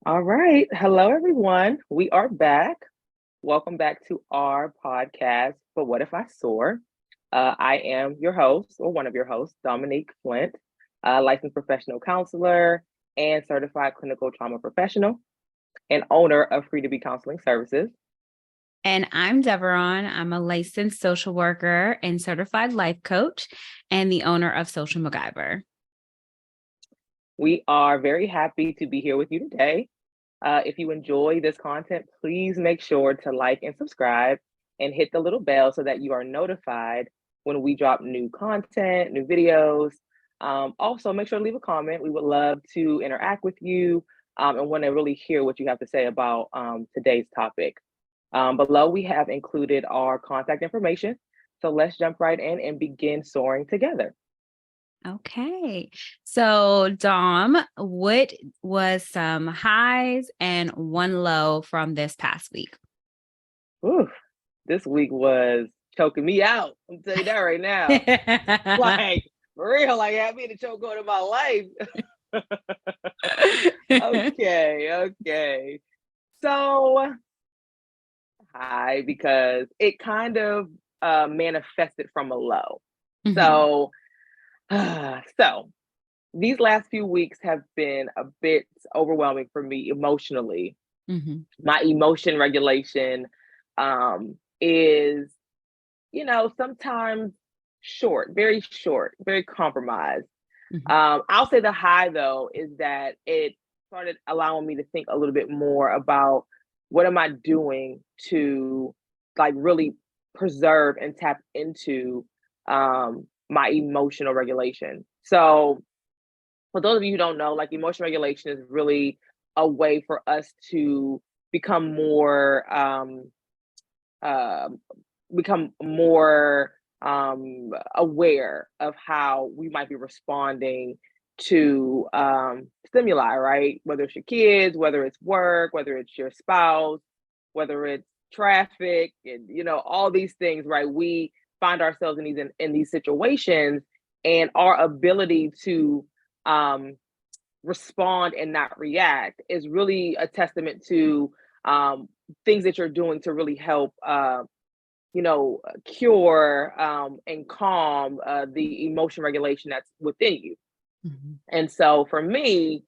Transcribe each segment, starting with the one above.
All right. Hello, everyone. We are back. Welcome back to our podcast, But What If I Soar? I am your host, or one of your hosts, Dominique Flint, licensed professional counselor and certified clinical trauma professional, and owner of Free to Be Counseling Services. And I'm Deveron. I'm a licensed social worker and certified life coach and the owner of Social MacGyver. We are very happy to be here with you today. If you enjoy this content, please make sure to like and subscribe and hit the little bell so that you are notified when we drop new content, new videos. Also, make sure to leave a comment. We would love to interact with you and want to really hear what you have to say about today's topic. Below, we have included our contact information. So let's jump right in and begin soaring together. Okay. So, Dom, what was some highs and one low from this past week? Ooh, this week was choking me out. I'm telling you that right now. Like, for real, like, had me in the choke going in my life. Okay. So, high because it kind of manifested from a low. Mhm. So, so these last few weeks have been a bit overwhelming for me emotionally. Mhm. My emotion regulation is, sometimes short, very compromised. Mhm. I'll say the high though is that it started allowing me to think a little bit more about what am I doing to like really preserve and tap into my emotional regulation. So for those of you who don't know, like emotion regulation is really a way for us to become more uh, aware of how we might be responding to stimuli, right? Whether it's your kids, whether it's work, whether it's your spouse, whether it's traffic, and all these things, right? We find ourselves in these situations, and our ability to um, respond and not react is really a testament to things that you're doing to really help cure and calm the emotion regulation that's within you. Mhm. And so for me,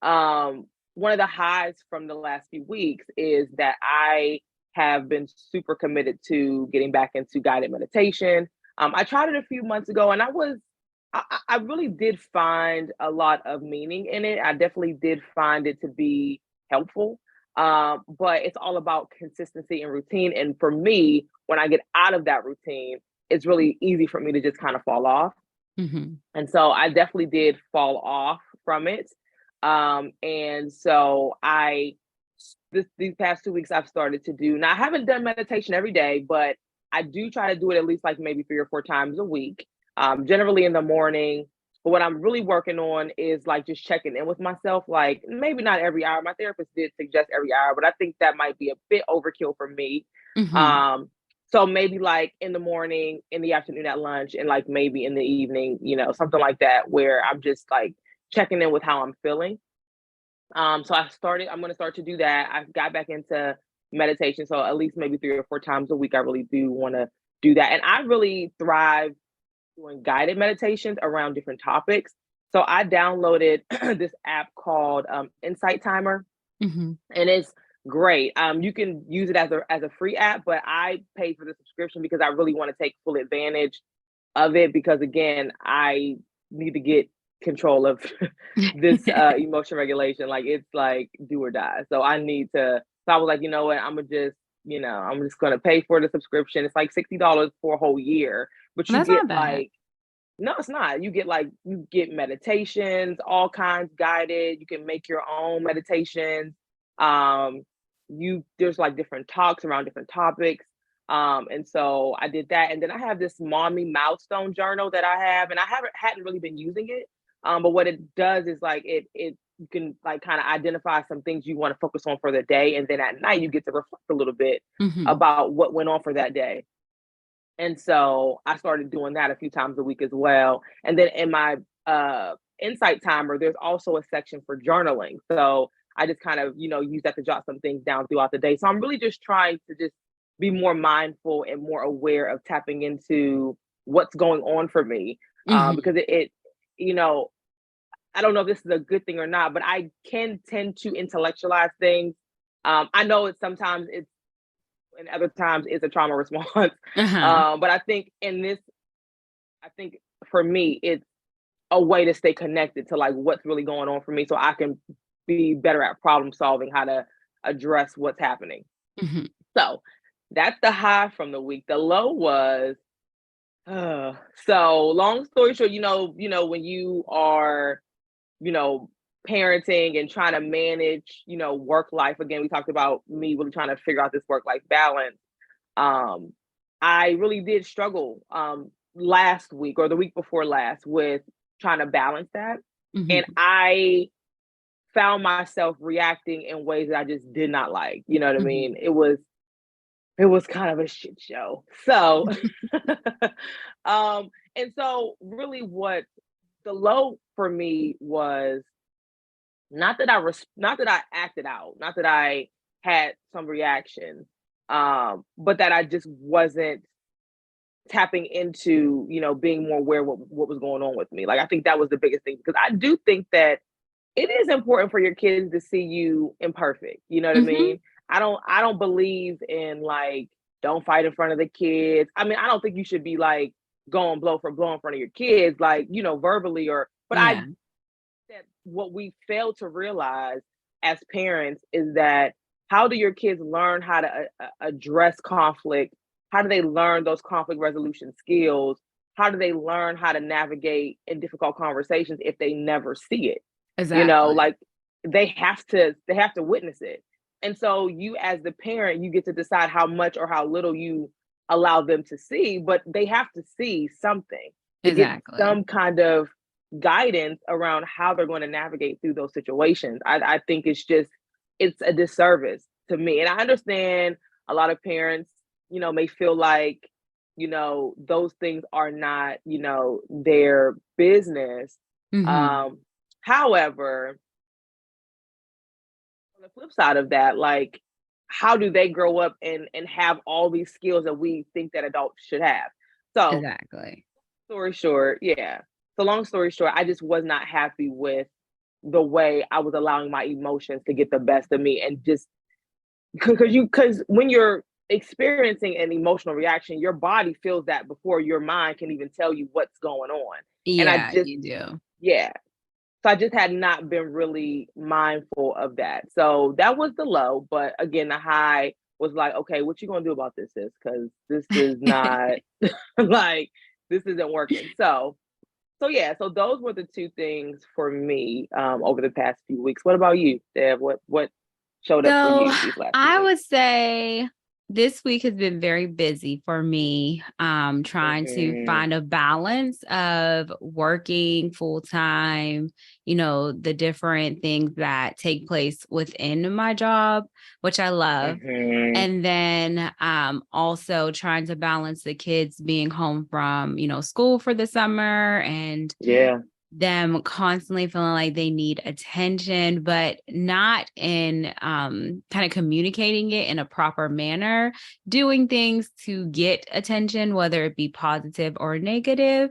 one of the highs from the last few weeks is that I have been super committed to getting back into guided meditation. I tried it a few months ago, and I really did find a lot of meaning in it. I definitely did find it to be helpful. But it's all about consistency and routine. And for me, when I get out of that routine, it's really easy for me to just kind of fall off. Mhm. And so I definitely did fall off from it. And so these past 2 weeks I've started to do. Now I haven't done meditation every day, but I do try to do it at least like maybe 3 or 4 times a week. Generally in the morning. But what I'm really working on is like just checking in with myself, like maybe not every hour. My therapist did suggest every hour, but I think that might be a bit overkill for me. Mhm. Um, so maybe like in the morning, in the afternoon at lunch, and like maybe in the evening, something like that, where I'm just like checking in with how I'm feeling. So I'm going to start to do that. I got back into meditation. So at least maybe 3 or 4 times a week, I really do want to do that. And I really thrive doing guided meditations around different topics. So I downloaded this app called Insight Timer, Mhm. and it's great. You can use it as a free app, but I paid for the subscription because I really want to take full advantage of it. Because again, I need to get control of this emotion regulation. Like it's like do or die. So I need to. So I was like, you know what? I'm just gonna pay for the subscription. It's like $60 for a whole year, but you That's get not bad. like no, it's not. You get meditations, all kinds guided. You can make your own meditations. Um, you There's like different talks around different topics. And so I did that, and then I have this mommy milestone journal that I have, and I haven't hadn't really been using it. But what it does is like it you can like kind of identify some things you want to focus on for the day, and then at night you get to reflect a little bit Mhm. about what went on for that day. And so I started doing that a few times a week as well. And then in my insight timer, there's also a section for journaling. So I just kind of, use that to jot some things down throughout the day. So I'm really just trying to just be more mindful and more aware of tapping into what's going on for me. Mhm. Because it, you know, I don't know if this is a good thing or not, but I can tend to intellectualize things. I know sometimes it's, and other times it's a trauma response. Uh-huh. But I think for me, it's a way to stay connected to like what's really going on for me so I can be better at problem solving, how to address what's happening. Mhm. So that's the high from the week. The low was so long story short, when you are, you know, parenting and trying to manage, work life. Again, we talked about me really trying to figure out this work life balance. Um, I really did struggle last week or the week before last with trying to balance that. And Mhm. I found myself reacting in ways that I just did not like. You know what I Mhm. mean? It was kind of a shit show. So and so really what the low for me was not that I acted out, not that I had some reaction, but that I just wasn't tapping into, being more aware what was going on with me. Like I think that was the biggest thing because I do think that it is important for your kids to see you imperfect. You know what I Mhm. mean? I don't believe in like don't fight in front of the kids. I mean, I don't think you should be like going blow for blow in front of your kids, like, verbally but I Yeah. that what we fail to realize as parents is that how do your kids learn how to address conflict? How do they learn those conflict resolution skills? How do they learn how to navigate in difficult conversations if they never see it? Exactly. Like they have to witness it. And so you as the parent, you get to decide how much or how little you allow them to see, but they have to see something to get Exactly. some kind of guidance around how they're going to navigate through those situations. I think it's a disservice to me. And I understand a lot of parents, may feel like, those things are not, their business. Mhm. Um, However, on the flip side of that, like how do they grow up and have all these skills that we think that adults should have? So Exactly. story short, yeah. So long story short, I just was not happy with the way I was allowing my emotions to get the best of me and just because when you're experiencing an emotional reaction, your body feels that before your mind can even tell you what's going on. And Yeah, you do. yeah. So I just had not been really mindful of that. So that was the low, but again, the high was like, okay, what you gonna do about this is because this is not like this isn't working. So yeah, so those were the two things for me over the past few weeks. What about you, Deb? What showed up for So you these last few I weeks? would say this week has been very busy for me, trying to Hmm. find a balance of working full time, the different things that take place within my job, which I love. Hmm. And then also trying to balance the kids being home from, school for the summer and Yeah. them constantly feeling like they need attention, but not in kind of communicating it in a proper manner, doing things to get attention, whether it be positive or negative.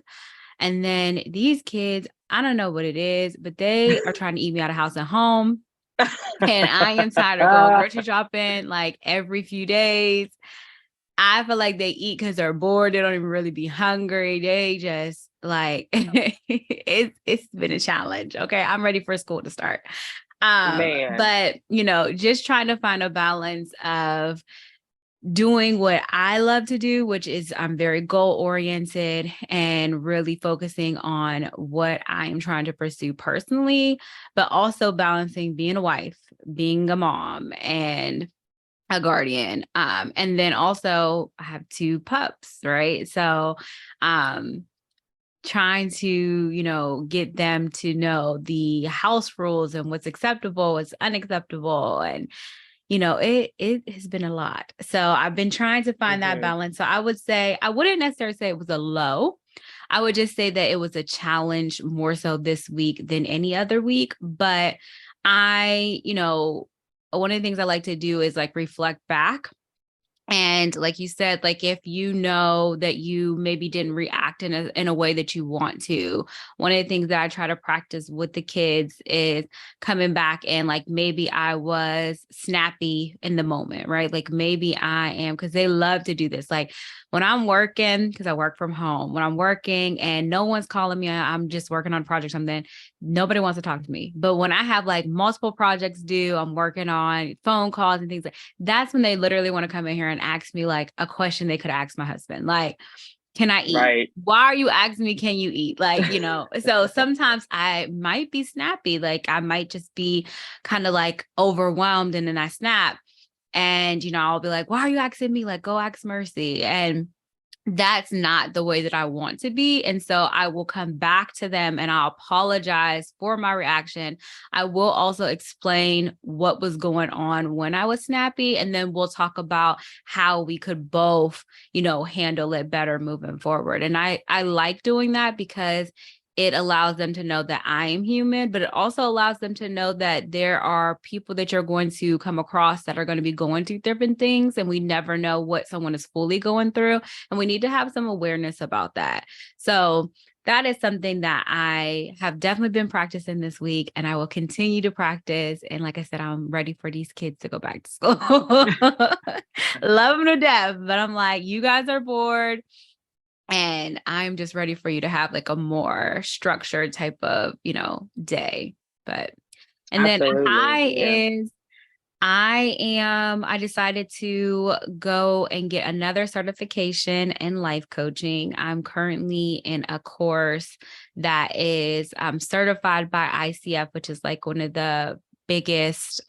And then these kids, I don't know what it is, but they are trying to eat me out of house and home. And I am tired of going grocery shopping like every few days. I feel like they eat because they're bored. They don't even really be hungry. They just like it's been a challenge. Okay. I'm ready for school to start. Man. But just trying to find a balance of doing what I love to do, which is I'm very goal oriented and really focusing on what I am trying to pursue personally, but also balancing being a wife, being a mom, and a guardian. And then also I have two pups, right? So trying to, get them to know the house rules and what's acceptable, what's unacceptable. And, it has been a lot. So I've been trying to find that Hmm. balance. So I would say I wouldn't necessarily say it was a low. I would just say that it was a challenge more so this week than any other week. But one of the things I like to do is like reflect back. And like you said, like if you know that you maybe didn't react in a way that you want to, one of the things that I try to practice with the kids is coming back and like maybe I was snappy in the moment, right? Like maybe I am, because they love to do this. Like when I'm working, because I work from home, when I'm working and no one's calling me, I'm just working on a project, something, nobody wants to talk to me. But when I have like multiple projects due, I'm working on phone calls and things like that's when they literally want to come in here and ask me like a question they could ask my husband. Like, can I eat? Right. Why are you asking me, can you eat? Like, so sometimes I might be snappy. Like I might just be kind of like overwhelmed and then I snap. And, I'll be like, why are you asking me? Like, go ask Mercy. And that's not the way that I want to be. And so I will come back to them and I'll apologize for my reaction. I will also explain what was going on when I was snappy. And then we'll talk about how we could both, handle it better moving forward. And I like doing that because it allows them to know that I am human, but it also allows them to know that there are people that you're going to come across that are going to be going through different things. And we never know what someone is fully going through. And we need to have some awareness about that. So that is something that I have definitely been practicing this week and I will continue to practice. And like I said, I'm ready for these kids to go back to school. Love them to death. But I'm like, you guys are bored. And I'm just ready for you to have like a more structured type of, day. But, and then Absolutely. Yeah. I decided to go and get another certification in life coaching. I'm currently in a course that is certified by ICF, which is like one of the biggest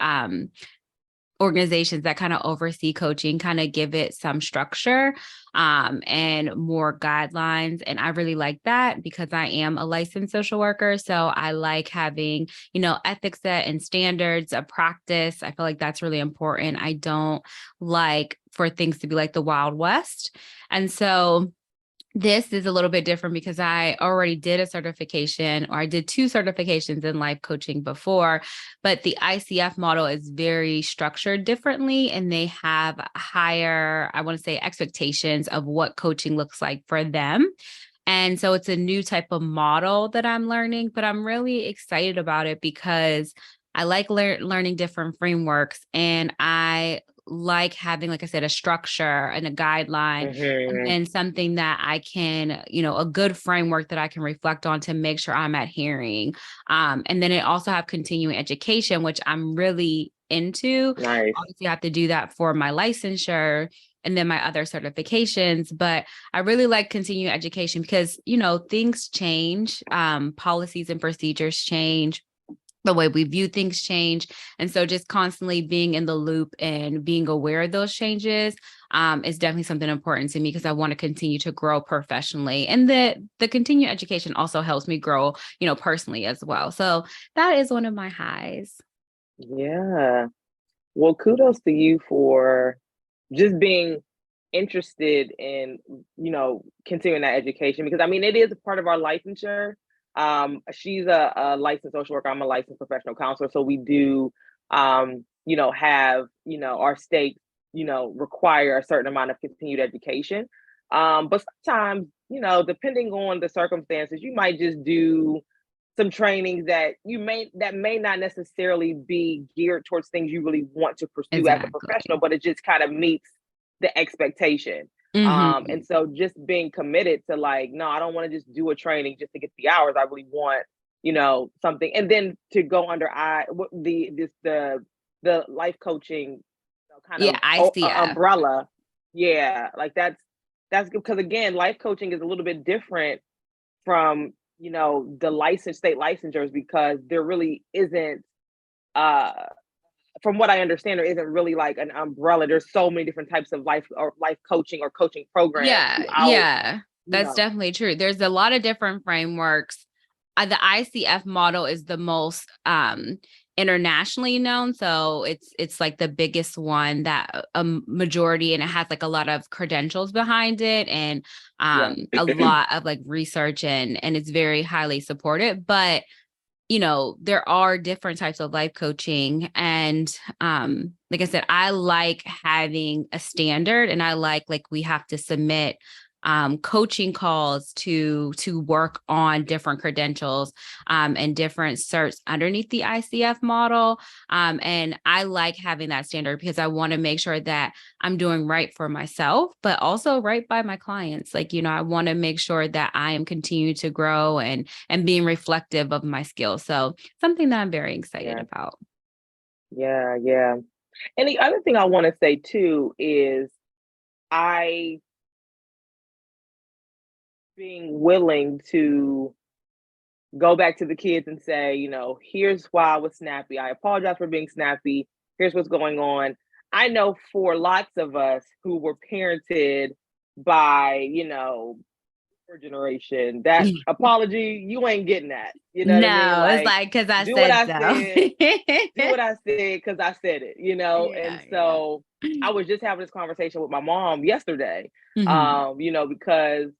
organizations that kind of oversee coaching, kind of give it some structure and more guidelines. And I really like that because I am a licensed social worker. So I like having, ethics set and standards of practice. I feel like that's really important. I don't like for things to be like the Wild West. And so this is a little bit different because I already did a certification, or I did 2 certifications in life coaching before, but the ICF model is very structured differently and they have higher, I want to say, expectations of what coaching looks like for them. And so it's a new type of model that I'm learning, but I'm really excited about it because I like learning different frameworks and I like having, like I said, a structure and a guideline and Hmm. then something that I can, a good framework that I can reflect on to make sure I'm adhering. And then it also have continuing education, which I'm really into. Nice. Obviously, I have to do that for my licensure and then my other certifications. But I really like continuing education because, things change, policies and procedures change, the way we view things change. And so just constantly being in the loop and being aware of those changes is definitely something important to me because I want to continue to grow professionally. And the continued education also helps me grow, personally as well. So that is one of my highs. Yeah. Well, kudos to you for just being interested in, continuing that education because I mean, it is a part of our licensure. She's a licensed social worker. I'm a licensed professional counselor. So we do, have, our states, require a certain amount of continued education. But sometimes, depending on the circumstances, you might just do some trainings that may not necessarily be geared towards things you really want to pursue as a professional, Exactly. but it just kind of meets the expectation. And Hmm. so just being committed to like, no, I don't want to just do a training just to get the hours. I really want, something. And then to go under the life coaching, kind Yeah, of ICF. umbrella. Yeah, like that's good because again, life coaching is a little bit different from the licensed state licensures because there really isn't uh from what I understand there isn't really like an umbrella. There's so many different types of life coaching or coaching programs Yeah, throughout, yeah, you that's know. definitely true. There's a lot of different frameworks. The ICF model is the most internationally known, so it's like the biggest one that a majority, and it has like a lot of credentials behind it, and Yeah. a lot of like research, and it's very highly supported. But there are different types of life coaching. And like I said, I like having a standard, and I like we have to submit coaching calls to work on different credentials and different certs underneath the ICF model. And I like having that standard because I want to make sure that I'm doing right for myself, but also right by my clients. I want to make sure that I am continuing to grow and being reflective of my skills. So something that I'm very excited Yeah. about. Yeah. Yeah. And the other thing I want to say too is I being willing to go back to the kids and say, here's why I was snappy. I apologize for being snappy. Here's what's going on. I know for lots of us who were parented by, your generation, that apology, you ain't getting that. You know what I mean? No, it's Like, like, because I do what said I so. said, do what I said because I said it, Yeah, And yeah. so I was just having this conversation with my mom yesterday, Mhm. because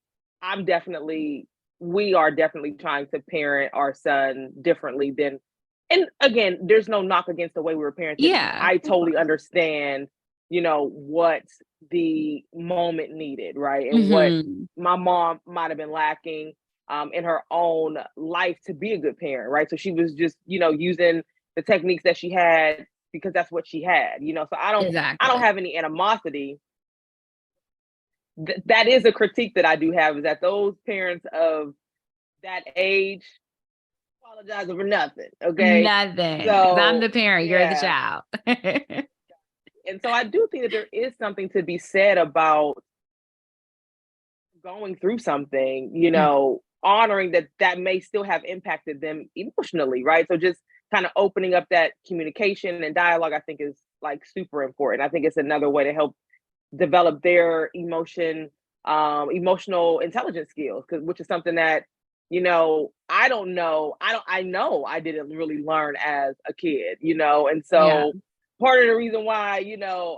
I'm definitely, we are definitely trying to parent our son differently than, and again, there's no knock against the way we were parented. Yeah, I of totally course. understand, what the moment needed, right? And what Mhm. my mom might have been lacking in her own life to be a good parent, right? So she was just, using the techniques that she had because that's what she had, So I don't Exactly. have any animosity. That is a critique that I do have, is that those parents of that age apologizing for nothing. Okay. Nothing, because I'm the So parent, you're the yeah. child. And so I do think that there is something to be said about going through something, honoring that may still have impacted them emotionally, right? So just kind of opening up that communication and dialogue, I think is like super important. I think it's another way to help develop their emotional intelligence skills, which is something that, I know I didn't really learn as a kid, and Yeah. so part of the reason why,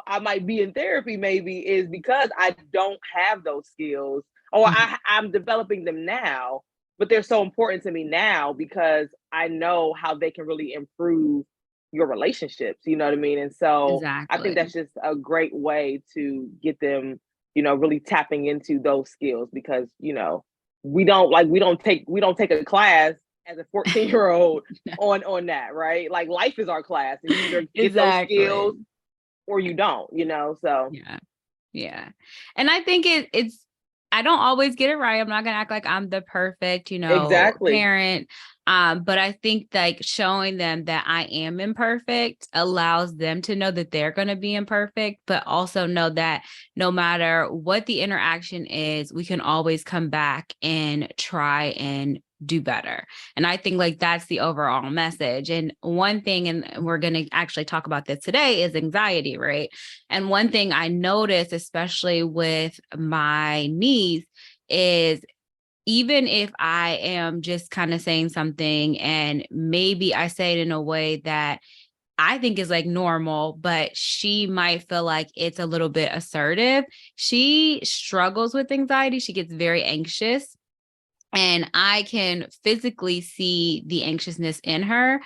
I might be in therapy maybe is because I don't have those skills, or Mhm. I'm developing them now, but they're so important to me now because I know how they can really improve your relationships, you know what I mean? And so I think Exactly. that's just a great way to get them, really tapping into those skills because, we don't take a class as a 14-year-old on that, right? Like life is our class and you either get those Exactly. skills or you don't, so Yeah. Yeah. And I think I don't always get it right. I'm not gonna act like I'm the perfect, exactly. parent. But I think showing them that I am imperfect allows them to know that they're gonna be imperfect, but also know that no matter what the interaction is, we can always come back and try and do better. And I think that's the overall message. And one thing, and we're going to actually talk about this today, is anxiety, right? And one thing I noticed, especially with my niece, is even if I am just kind of saying something and maybe I say it in a way that I think is normal, but she might feel like it's a little bit assertive. She struggles with anxiety. She gets very anxious, and I can physically see the anxiousness in her.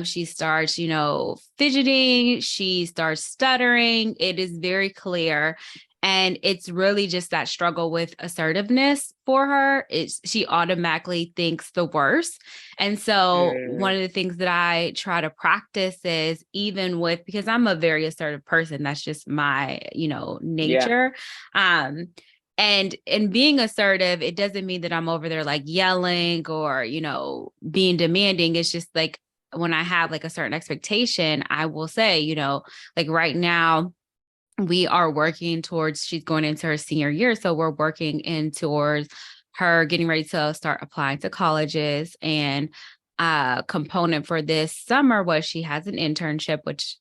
She starts, fidgeting. She starts stuttering. It is very clear. And it's really just that struggle with assertiveness for her. She automatically thinks the worst. And so one Mm, of the things that I try to practice is, even because I'm a very assertive person, that's just my, yeah. nature. Um, and in being assertive, it doesn't mean that I'm over there yelling or, being demanding. It's just when I have a certain expectation, I will say, right now we are working towards, she's going into her senior year. So we're working in towards her getting ready to start applying to colleges. And a component for this summer was she has an internship, which,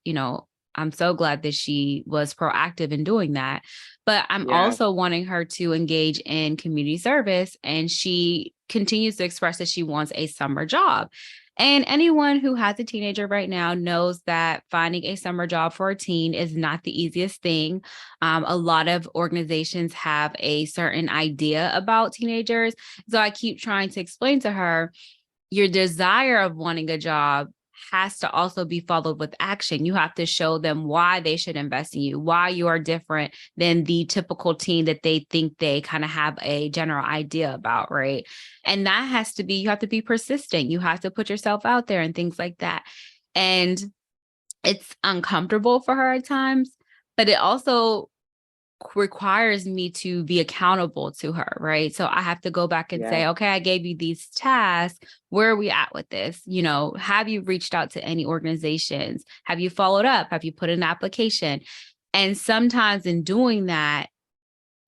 I'm so glad that she was proactive in doing that. But I'm Yeah. also wanting her to engage in community service. And she continues to express that she wants a summer job. And anyone who has a teenager right now knows that finding a summer job for a teen is not the easiest thing. A lot of organizations have a certain idea about teenagers. So I keep trying to explain to her, your desire of wanting a job has to also be followed with action. You have to show them why they should invest in you, why you are different than the typical teen that they think they kind of have a general idea about, right? And that has to be, you have to be persistent. You have to put yourself out there and things like that. And it's uncomfortable for her at times, but it also requires me to be accountable to her, right? So I have to go back and Yeah. say, okay, I gave you these tasks. Where are we at with this? Have you reached out to any organizations? Have you followed up? Have you put in an application? And sometimes in doing that,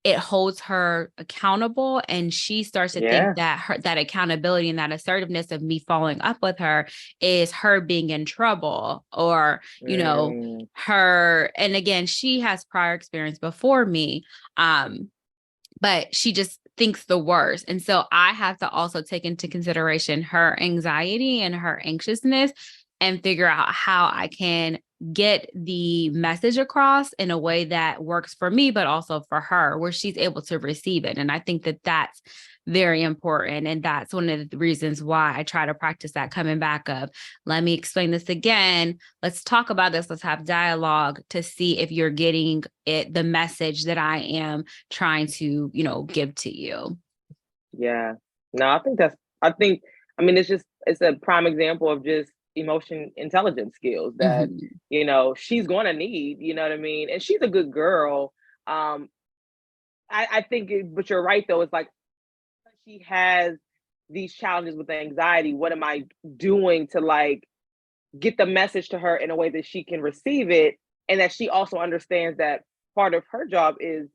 it holds her accountable, and she starts to think Yeah. that that accountability and that assertiveness of me following up with her is her being in trouble, or Mm, her. And again, she has prior experience before me, but she just thinks the worst. And so I have to also take into consideration her anxiety and her anxiousness and figure out how I can get the message across in a way that works for me, but also for her, where she's able to receive it. And I think that that's very important. And that's one of the reasons why I try to practice that coming back of, let me explain this again. Let's talk about this. Let's have dialogue to see if you're getting it, the message that I am trying to, give to you. yeah. No, I mean, it's a prime example of just emotion intelligence skills that, Mhm. she's going to need, you know what I mean? And she's a good girl. Um, I think, but you're right though. It's like she has these challenges with anxiety. What am I doing to like get the message to her in a way that she can receive it, and that she also understands that part of her job is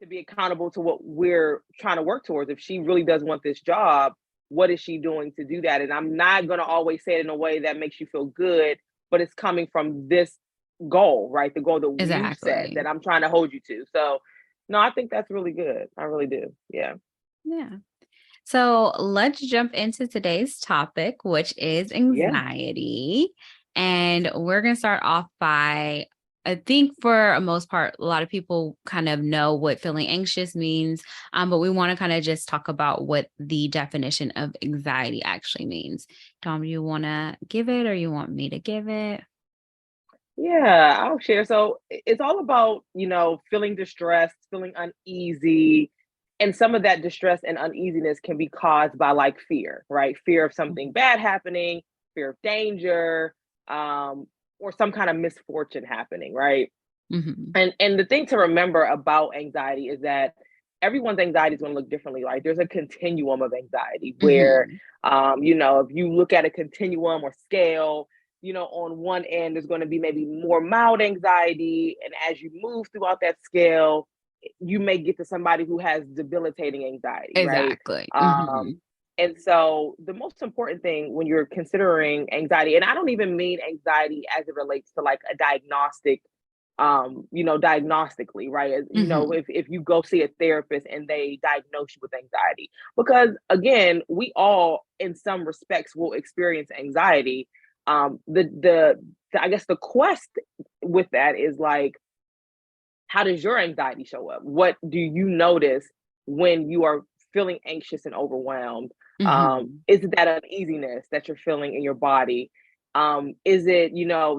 to be accountable to what we're trying to work towards. If she really does want this job, what is she doing to do that? And I'm not going to always say it in a way that makes you feel good, but it's coming from this goal, right? The goal that we've set Exactly. that I'm trying to hold you to. So, no, I think that's really good. I really do. Yeah. Yeah. So let's jump into today's topic, which is Yeah. anxiety. And we're going to start off by, I think for the most part, a lot of people kind of know what feeling anxious means, but we want to kind of just talk about what the definition of anxiety actually means. Tom, you want to give it or you want me to give it? Yeah, I'll share. So it's all about, feeling distressed, feeling uneasy. And some of that distress and uneasiness can be caused by like fear, right? Fear of something bad happening, fear of danger, or some kind of misfortune happening, right? Mm-hmm. And the thing to remember about anxiety is that everyone's anxiety is going to look differently. Like there's a continuum of anxiety where, Mm-hmm. if you look at a continuum or scale, on one end there's going to be maybe more mild anxiety, and as you move throughout that scale, you may get to somebody who has debilitating anxiety, right? Exactly. Mm-hmm. Um, and so the most important thing when you're considering anxiety, and I don't even mean anxiety as it relates to like a diagnostic diagnostically, right? Mm-hmm. If you go see a therapist and they diagnose you with anxiety, because again, we all in some respects will experience anxiety. The I guess the quest with that is like, how does your anxiety show up? What do you notice when you are feeling anxious and overwhelmed? Mm-hmm. Is it that uneasiness that you're feeling in your body? Is it,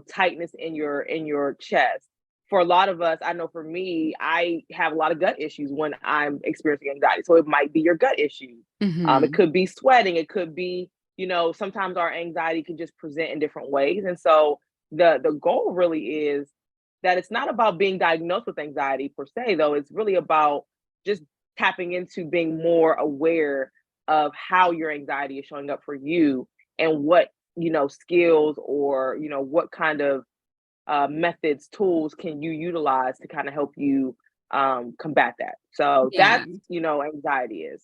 tightness in your chest? For a lot of us, I know for me, I have a lot of gut issues when I'm experiencing anxiety. So it might be your gut issues. It Mm-hmm. could be sweating. It could be, sometimes our anxiety can just present in different ways. And so the goal really is that it's not about being diagnosed with anxiety per se, though. It's really about just tapping into being more aware of how your anxiety is showing up for you, and what, skills, or, what kind of methods, tools can you utilize to kind of help you combat that. So Yeah. that's, anxiety is.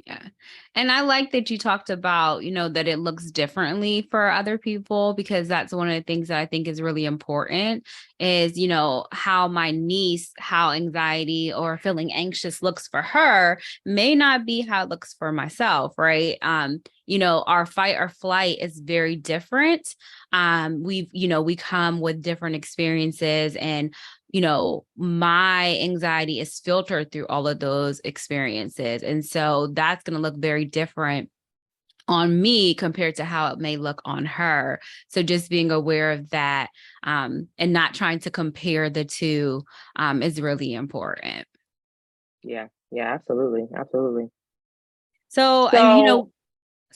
Yeah. And I like that you talked about, that it looks differently for other people, because that's one of the things that I think is really important is, how my niece, how anxiety or feeling anxious looks for her may not be how it looks for myself, right? Our fight or flight is very different. We come with different experiences, and my anxiety is filtered through all of those experiences. And so that's going to look very different on me compared to how it may look on her. So just being aware of that, and not trying to compare the two, is really important. Yeah. Yeah, absolutely. Absolutely. So, and So,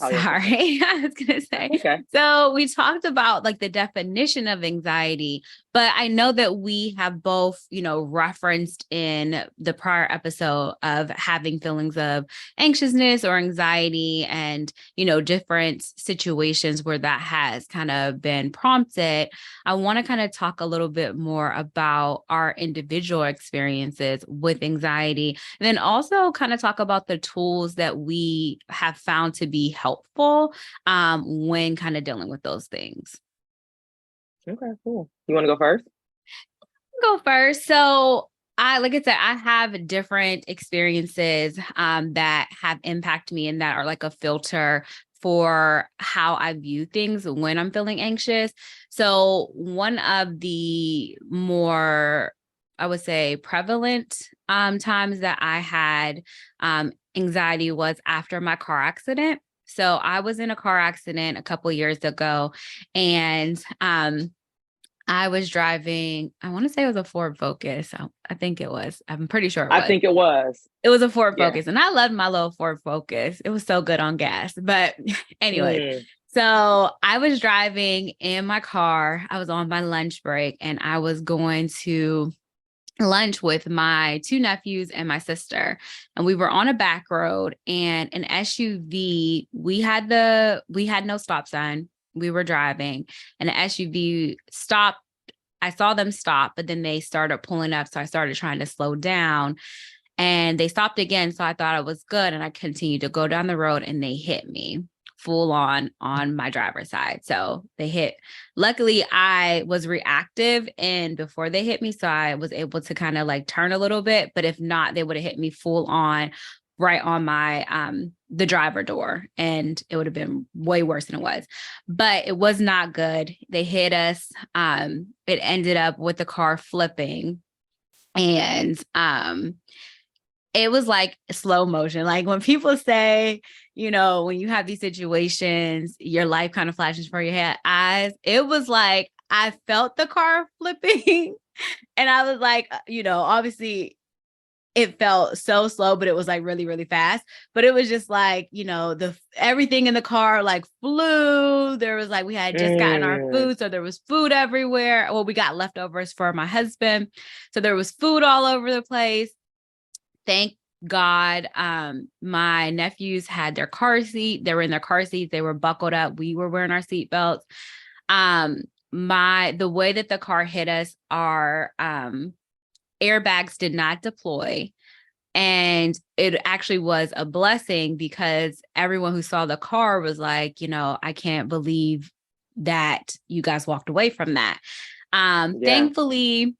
oh yeah, go ahead. sorry, I was going to That's say, okay. so we talked about like the definition of anxiety, but I know that we have both, referenced in the prior episode of having feelings of anxiousness or anxiety and, different situations where that has kind of been prompted. I want to kind of talk a little bit more about our individual experiences with anxiety, and then also kind of talk about the tools that we have found to be helpful, when kind of dealing with those things. Okay, cool. You want to go first? Go first. So like I said, I have different experiences that have impacted me and that are like a filter for how I view things when I'm feeling anxious. So one of the more, I would say, prevalent times that I had anxiety was after my car accident. So I was in a car accident a couple years ago, and I was driving, I want to say it was a Ford Focus. I think it was. I'm pretty sure it I was. think it was. It was a Ford Yeah. Focus. And I loved my little Ford Focus. It was so good on gas. But anyways, Mm, so I was driving in my car. I was on my lunch break and I was going to lunch with my two nephews and my sister. And we were on a back road, and an SUV, we had no stop sign. We were driving, and the SUV stopped. I saw them stop, but then they started pulling up. So I started trying to slow down, and they stopped again. So I thought it was good. And I continued to go down the road, and they hit me full on my driver's side. So they hit. Luckily, I was reactive and before they hit me, so I was able to kind of like turn a little bit. But if not, they would have hit me full on right on my the driver door, and it would have been way worse than it was. But it was not good. They hit us. It ended up with the car flipping, and it was like slow motion. Like when people say, when you have these situations, your life kind of flashes before your eyes. It was like I felt the car flipping and I was like, obviously it felt so slow, but it was like really, really fast. But it was just like, the everything in the car like flew. There was like we had just gotten our mm, food, so there was food everywhere. Well, we got leftovers for my husband, so there was food all over the place. Thank God, my nephews had their car seat. They were in their car seats. They were buckled up. We were wearing our seat belts. The way that the car hit us, our airbags did not deploy. And it actually was a blessing because everyone who saw the car was like, I can't believe that you guys walked away from that. yeah. Thankfully,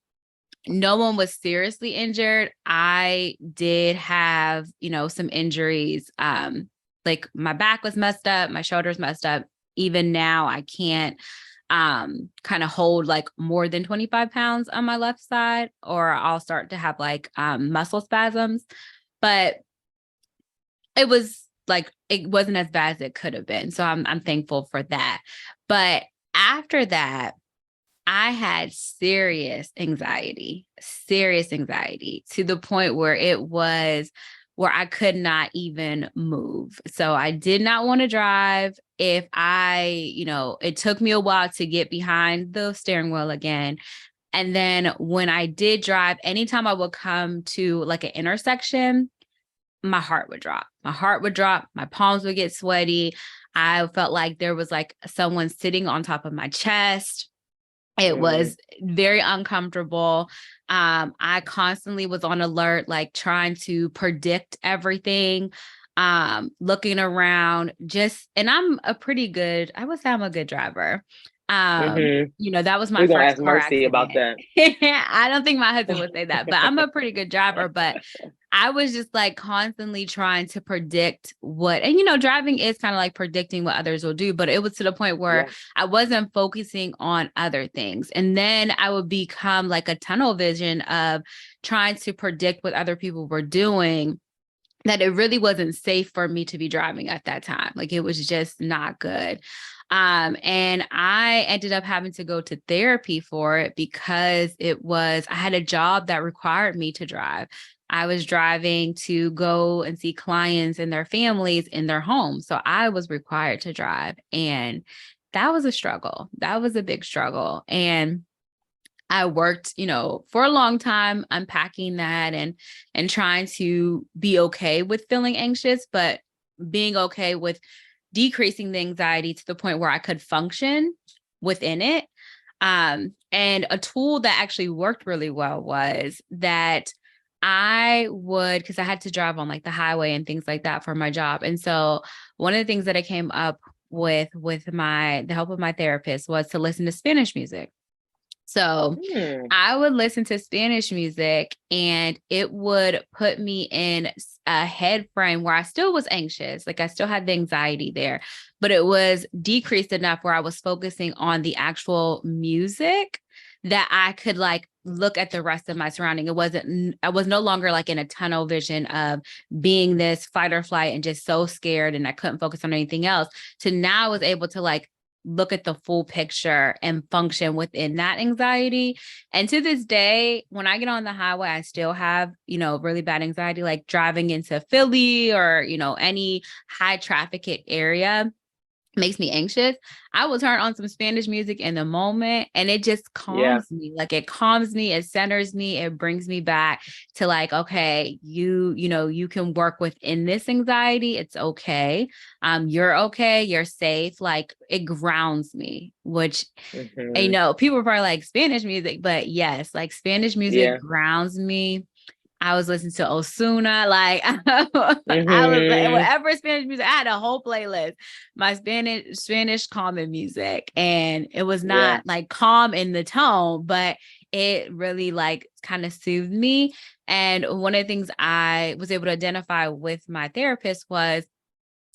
no one was seriously injured. I did have, some injuries. Like my back was messed up, my shoulders messed up. Even now, I can't kind of hold like more than 25 pounds on my left side, or I'll start to have like muscle spasms. But it was like it wasn't as bad as it could have been. So I'm thankful for that. But after that, I had serious anxiety to the point where I could not even move. So I did not want to drive. If it took me a while to get behind the steering wheel again. And then when I did drive, anytime I would come to like an intersection, my heart would drop. My palms would get sweaty. I felt like there was like someone sitting on top of my chest. It Mm, was very uncomfortable. I constantly was on alert, like trying to predict everything, looking around and I would say I'm a good driver. mm-hmm. That was my We're gonna first ask car Mercy about accident. that. I don't think my husband would say that, but I'm a pretty good driver. But I was just like constantly trying to predict driving is kind of like predicting what others will do, but it was to the point where Yeah. I wasn't focusing on other things. And then I would become like a tunnel vision of trying to predict what other people were doing. that it really wasn't safe for me to be driving at that time. Like it was just not good. And I ended up having to go to therapy for it because I had a job that required me to drive. I was driving to go and see clients and their families in their homes. So I was required to drive. And that was a struggle. That was a big struggle. And I worked, for a long time unpacking that and trying to be okay with feeling anxious, but being okay with decreasing the anxiety to the point where I could function within it. And a tool that actually worked really well was that because I had to drive on like the highway and things like that for my job. And so one of the things that I came up with the help of my therapist was to listen to Spanish music. So Hmm. I would listen to Spanish music and it would put me in a head frame where I still was anxious. Like I still had the anxiety there, but it was decreased enough where I was focusing on the actual music that I could like look at the rest of my surrounding. I was no longer like in a tunnel vision of being this fight or flight and just so scared and I couldn't focus on anything else, to now I was able to like look at the full picture and function within that anxiety. And to this day, when I get on the highway, I still have, really bad anxiety, like driving into Philly or, any high traffic area makes me anxious. I will turn on some Spanish music in the moment and it just Yeah. calms me. Like it calms me, it centers me, it brings me back to like, okay, you can work within this anxiety. It's okay. You're okay, you're safe. Like it grounds me, which I Hmm. know people are probably like Spanish music, but yes, like Spanish music Yeah. Hmm. grounds me. I was listening to Osuna, like I was like, Hmm. whatever Spanish music. I had a whole playlist, my Spanish calming music, and it was Yeah. not like calm in the tone, but it really like kind of soothed me. And one of the things I was able to identify with my therapist was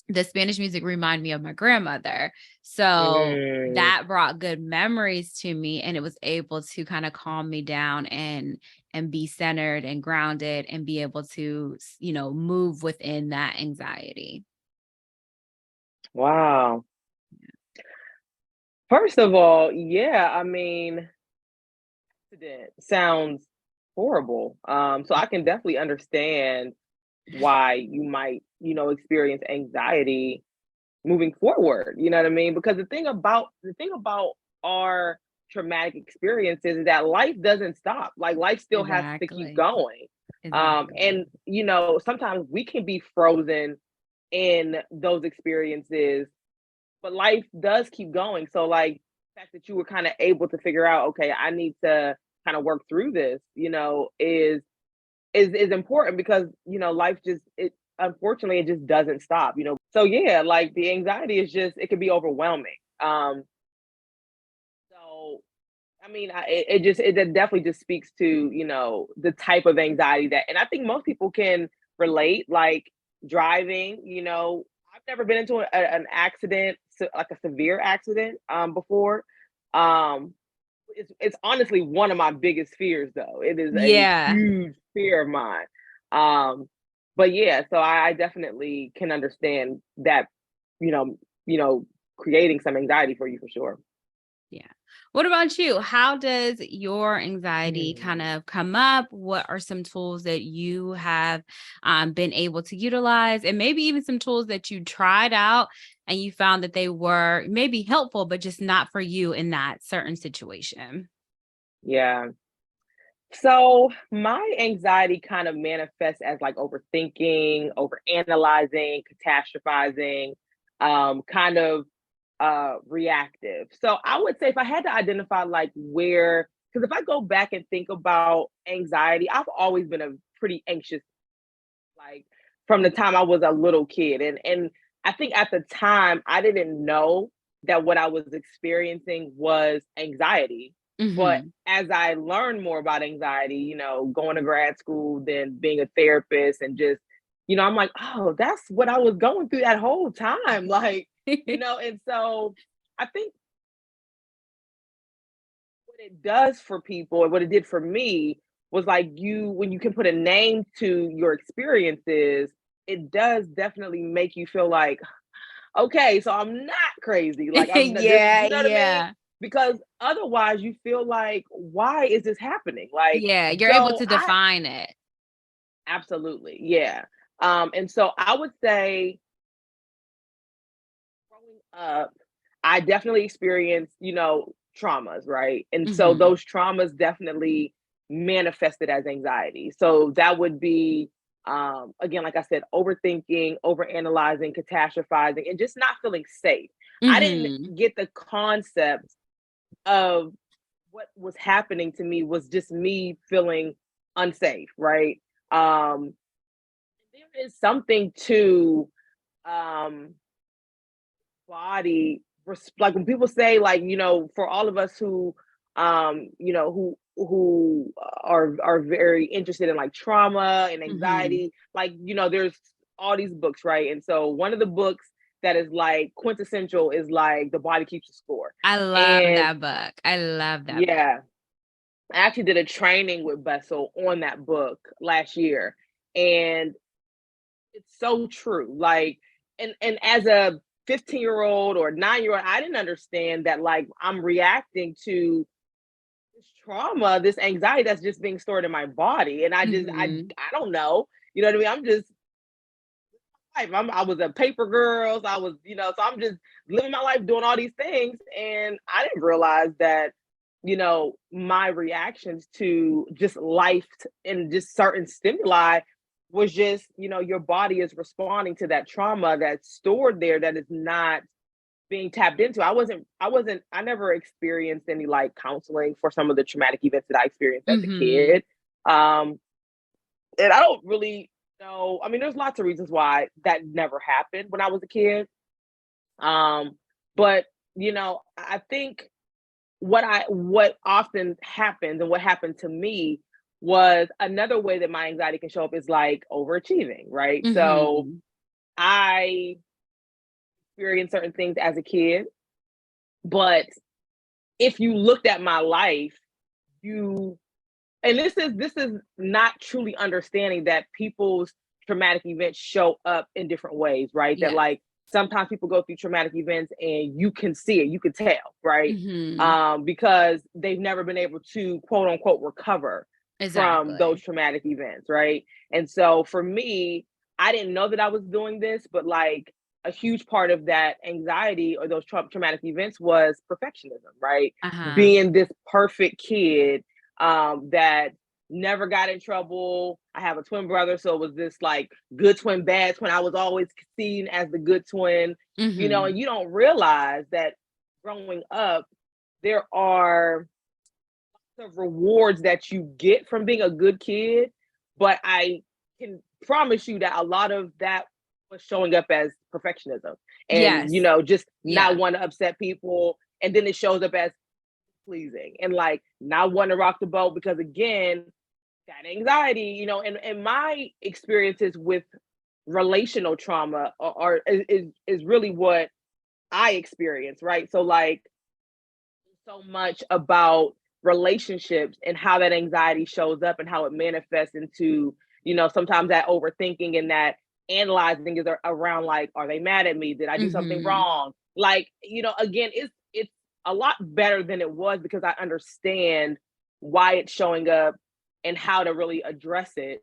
the Spanish music reminded me of my grandmother. So Mm. that brought good memories to me and it was able to kind of calm me down and be centered and grounded and be able to, move within that anxiety. Wow. First of all, yeah, I mean, accident sounds horrible. So I can definitely understand why you might, experience anxiety moving forward. You know what I mean? Because the thing about our traumatic experiences is that life doesn't stop. Like life still has to keep Exactly. going. Exactly. And sometimes we can be frozen in those experiences, but life does keep going. So like the fact that you were kind of able to figure out, okay, I need to kind of work through this, is important because life just it unfortunately it just doesn't stop. So yeah, like the anxiety is just it can be overwhelming. So I mean it definitely just speaks to the type of anxiety that, and I think most people can relate, like driving. I've never been into an accident, like a severe accident before. um it's honestly one of my biggest fears, though. It is a Yeah. huge fear of mine. Um, but yeah, so I definitely can understand that, you know, creating some anxiety for you for sure. Yeah. What about you? How does your anxiety kind Hmm. of come up? What are some tools that you have been able to utilize? And maybe even some tools that you tried out and you found that they were maybe helpful, but just not for you in that certain situation? Yeah. So my anxiety kind of manifests as like overthinking, overanalyzing, catastrophizing, kind of reactive. So I would say if I had to identify like where, because if I go back and think about anxiety, I've always been a pretty anxious, like from the time I was a little kid. And I think at the time I didn't know that what I was experiencing was anxiety. But Hmm. as I learned more about anxiety, going to grad school, then being a therapist, and just, I'm like, oh, that's what I was going through that whole time. Like, and so I think what it does for people and what it did for me was like when you can put a name to your experiences, it does definitely make you feel like, okay, so I'm not crazy. Like I'm not this, Yeah, you know what I mean? yeah. Because otherwise you feel like, why is this happening? Like, Yeah, you're able though to I define it. absolutely, yeah. And so I would say growing up, I definitely experienced, traumas, right? And so Mhm. those traumas definitely manifested as anxiety. So that would be, again, like I said, overthinking, overanalyzing, catastrophizing, and just not feeling safe. I didn't Mhm. get the concept of what was happening to me was just me feeling unsafe, right? Um, there is something to um body like when people say like for all of us who who are very interested in like trauma and Mhm. anxiety, like there's all these books, right? And so one of the books that is like quintessential is like The Body Keeps the Score. I love And that book. I love that book. yeah, I actually did a training with Bessel on that book last year, and it's so true. Like, and as a 15-year-old or 9-year-old, I didn't understand that like I'm reacting to this trauma, this anxiety that's just being stored in my body. And Mhm. I don't know. You know what I mean? I'm just I was a paper girl. So I was, so I'm just living my life doing all these things. And I didn't realize that, my reactions to just life and just certain stimuli was just, your body is responding to that trauma that's stored there that is not being tapped into. I never experienced any like counseling for some of the traumatic events that I experienced as a Mhm. kid. Um, and I don't really know. I mean, there's lots of reasons why that never happened when I was a kid. Um, but I think what often happens and what happened to me was another way that my anxiety can show up is like overachieving, right? So Mhm. I experienced certain things as a kid, but if you looked at my life, you and this is not truly understanding that people's traumatic events show up in different ways, right? That Yeah. like sometimes people go through traumatic events and you can see it, you can tell, right? Mhm. Because they've never been able to quote unquote recover from those Exactly. traumatic events, right? And so for me, I didn't know that I was doing this, but like a huge part of that anxiety or those traumatic events was perfectionism, right? Uh-huh. Being this perfect kid that never got in trouble. I have a twin brother, so it was this like good twin, bad twin. I was always seen as the good twin, and Mhm. you don't realize that growing up, there are the rewards that you get from being a good kid, but I can promise you that a lot of that was showing up as perfectionism and Yes. just not Yeah. want to upset people, and then it shows up as pleasing and like not want to rock the boat because again that anxiety, and my experiences with relational trauma is really what I experience, right? So like so much about relationships and how that anxiety shows up and how it manifests into, sometimes that overthinking and that analyzing is around like, are they mad at me? Did I do something Mhm. wrong? Like, again, it's a lot better than it was because I understand why it's showing up and how to really address it.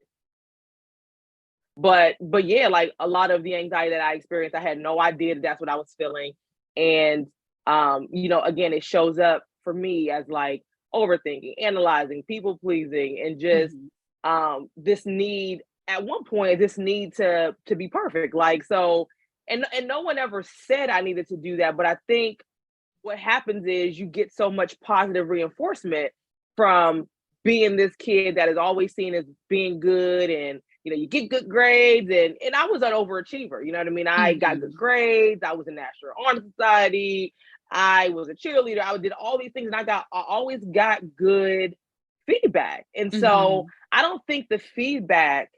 But yeah, like a lot of the anxiety that I experienced, I had no idea that that's what I was feeling. And again, it shows up for me as like overthinking, analyzing, people pleasing, and just Mhm. this need at one point, this need to be perfect. Like so, and no one ever said I needed to do that, but I think what happens is you get so much positive reinforcement from being this kid that is always seen as being good and you get good grades and I was an overachiever, you know what I mean? I got good Mhm. grades, I was in National Honor Society, I was a cheerleader, I did all these things and I always got good feedback. And so Mhm. I don't think the feedback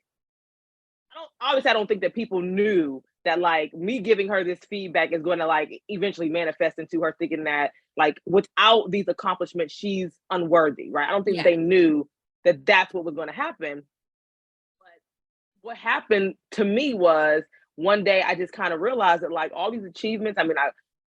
I don't think that people knew that like me giving her this feedback is going to like eventually manifest into her thinking that like without these accomplishments she's unworthy, right? I don't think that Yeah. they knew that that's what was going to happen. what happened to me was one day I just kind of realized that like all these achievements, I mean,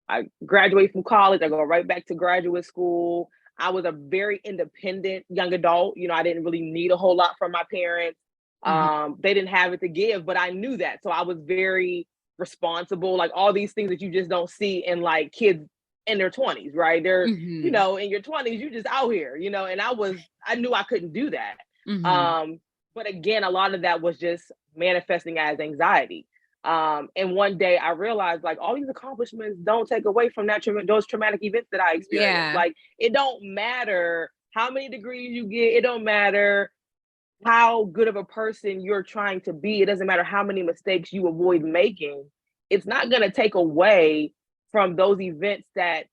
I graduated from college, I go right back to graduate school. I was a very independent young adult. You know, I didn't really need a whole lot from my parents. Mhm. They didn't have it to give, but I knew that. So I was very responsible, like all these things that you just don't see in like kids in their 20s, right? They're, you Mhm. know, in your 20s, you just out here, you know, and I knew I couldn't do that. Mhm. Um, but again, a lot of that was just manifesting as anxiety. And one day I realized like all these accomplishments don't take away from those traumatic events that I experienced. Yeah. Like it don't matter how many degrees you get. It don't matter how good of a person you're trying to be. It doesn't matter how many mistakes you avoid making. It's not going to take away from those events that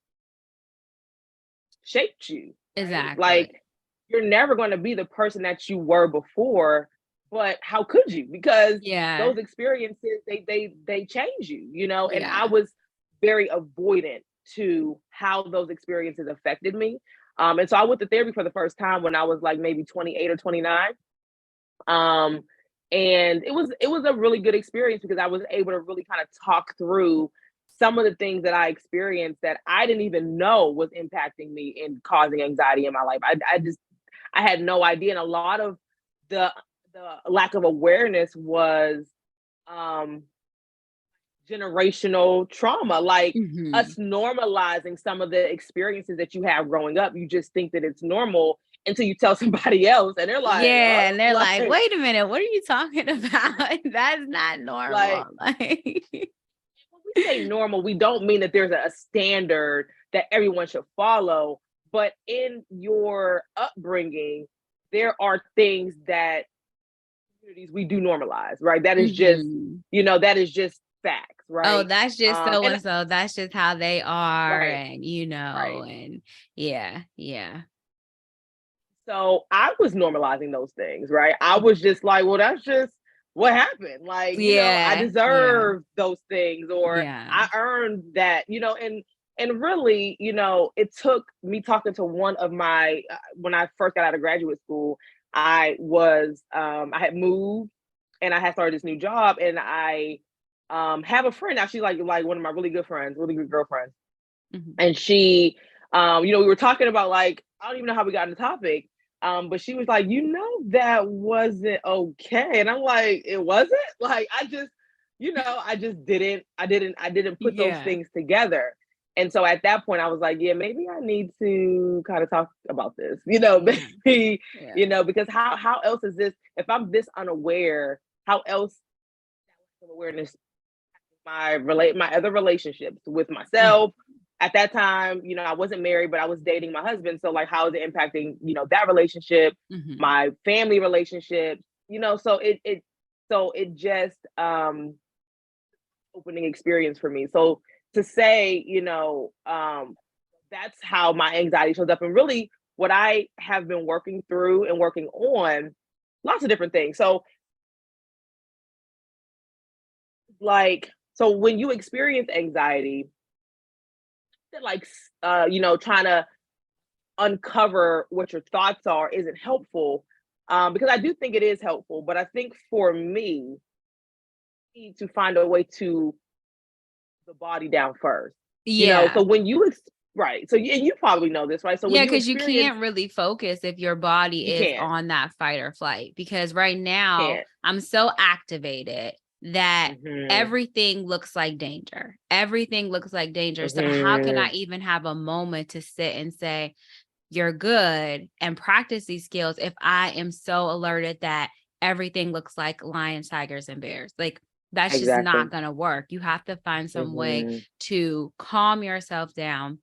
shaped you, right? Exactly. Like you're never going to be the person that you were before, but how could you? Because Yeah. those experiences they change you, you know, and I Yeah. was very avoidant to how those experiences affected me. And so I went to therapy for the first time when I was like maybe 28 or 29. Um, and it was a really good experience because I was able to really kind of talk through some of the things that I experienced that I didn't even know was impacting me and causing anxiety in my life. I had no idea, and a lot of the the lack of awareness was um generational trauma, like Mhm. us normalizing some of the experiences that you have growing up. You just think that it's normal until you tell somebody else, and they're like, Yeah, "Oh, and they're like, "Wait a minute, what are you talking about? That's not normal." like." Like When we say normal, we don't mean that there's a standard that everyone should follow, but in your upbringing, there are things that communities we do normalize, right? That is just, Mhm. you know, that is just facts, Oh, right? that's just so And and so. That's just how they are, right, and right. and yeah, yeah. So I was normalizing those things, right? I Mhm. was just like, well, that's just what happened. Like, you know, I Yeah, yeah, deserve those things or yeah. I earned that, you know, and really, you know, it took me talking to one of my when I first got out of graduate school, I had moved and I had started this new job and I have a friend now. She's like one of my really good friends, really good girlfriends. Mhm. And she, you know, we were talking about like, I don't even know how we got on the topic. But she was like, you know, that wasn't okay. And I'm like, it wasn't? Like, I just, you know, I didn't put those Yeah, things together. And so at that point, I was like, yeah, maybe I need to kind of talk about this, you know, yeah, maybe, yeah. you know, because how else is this, if I'm this unaware, how else awareness my other relationships with Mhm, myself. At that time, you know, I wasn't married, but I was dating my husband. So like how is it impacting, you know, that relationship, mhm. my family relationships, you know, so it just opening experience for me. So to say, you know, that's how my anxiety shows up. And really what I have been working through and working on lots of different things. So like so when you experience anxiety, like you know, trying to uncover what your thoughts are isn't helpful, because I do think it is helpful, but I think for me need to find a way to the body down first, you know, Yeah. so right, so and you probably know this, right? So when Yeah, you because you experience, can't really focus if your body you is can't on that fight or flight, because right now can't I'm so activated that hmm everything looks like danger. Everything looks like danger. So how can I hmm even have a moment to sit and say, "You're good," and practice these skills if I am so alerted that everything looks like lions, tigers, and bears? Like, that's just not exactly gonna work. You have to find some way hmm to calm yourself down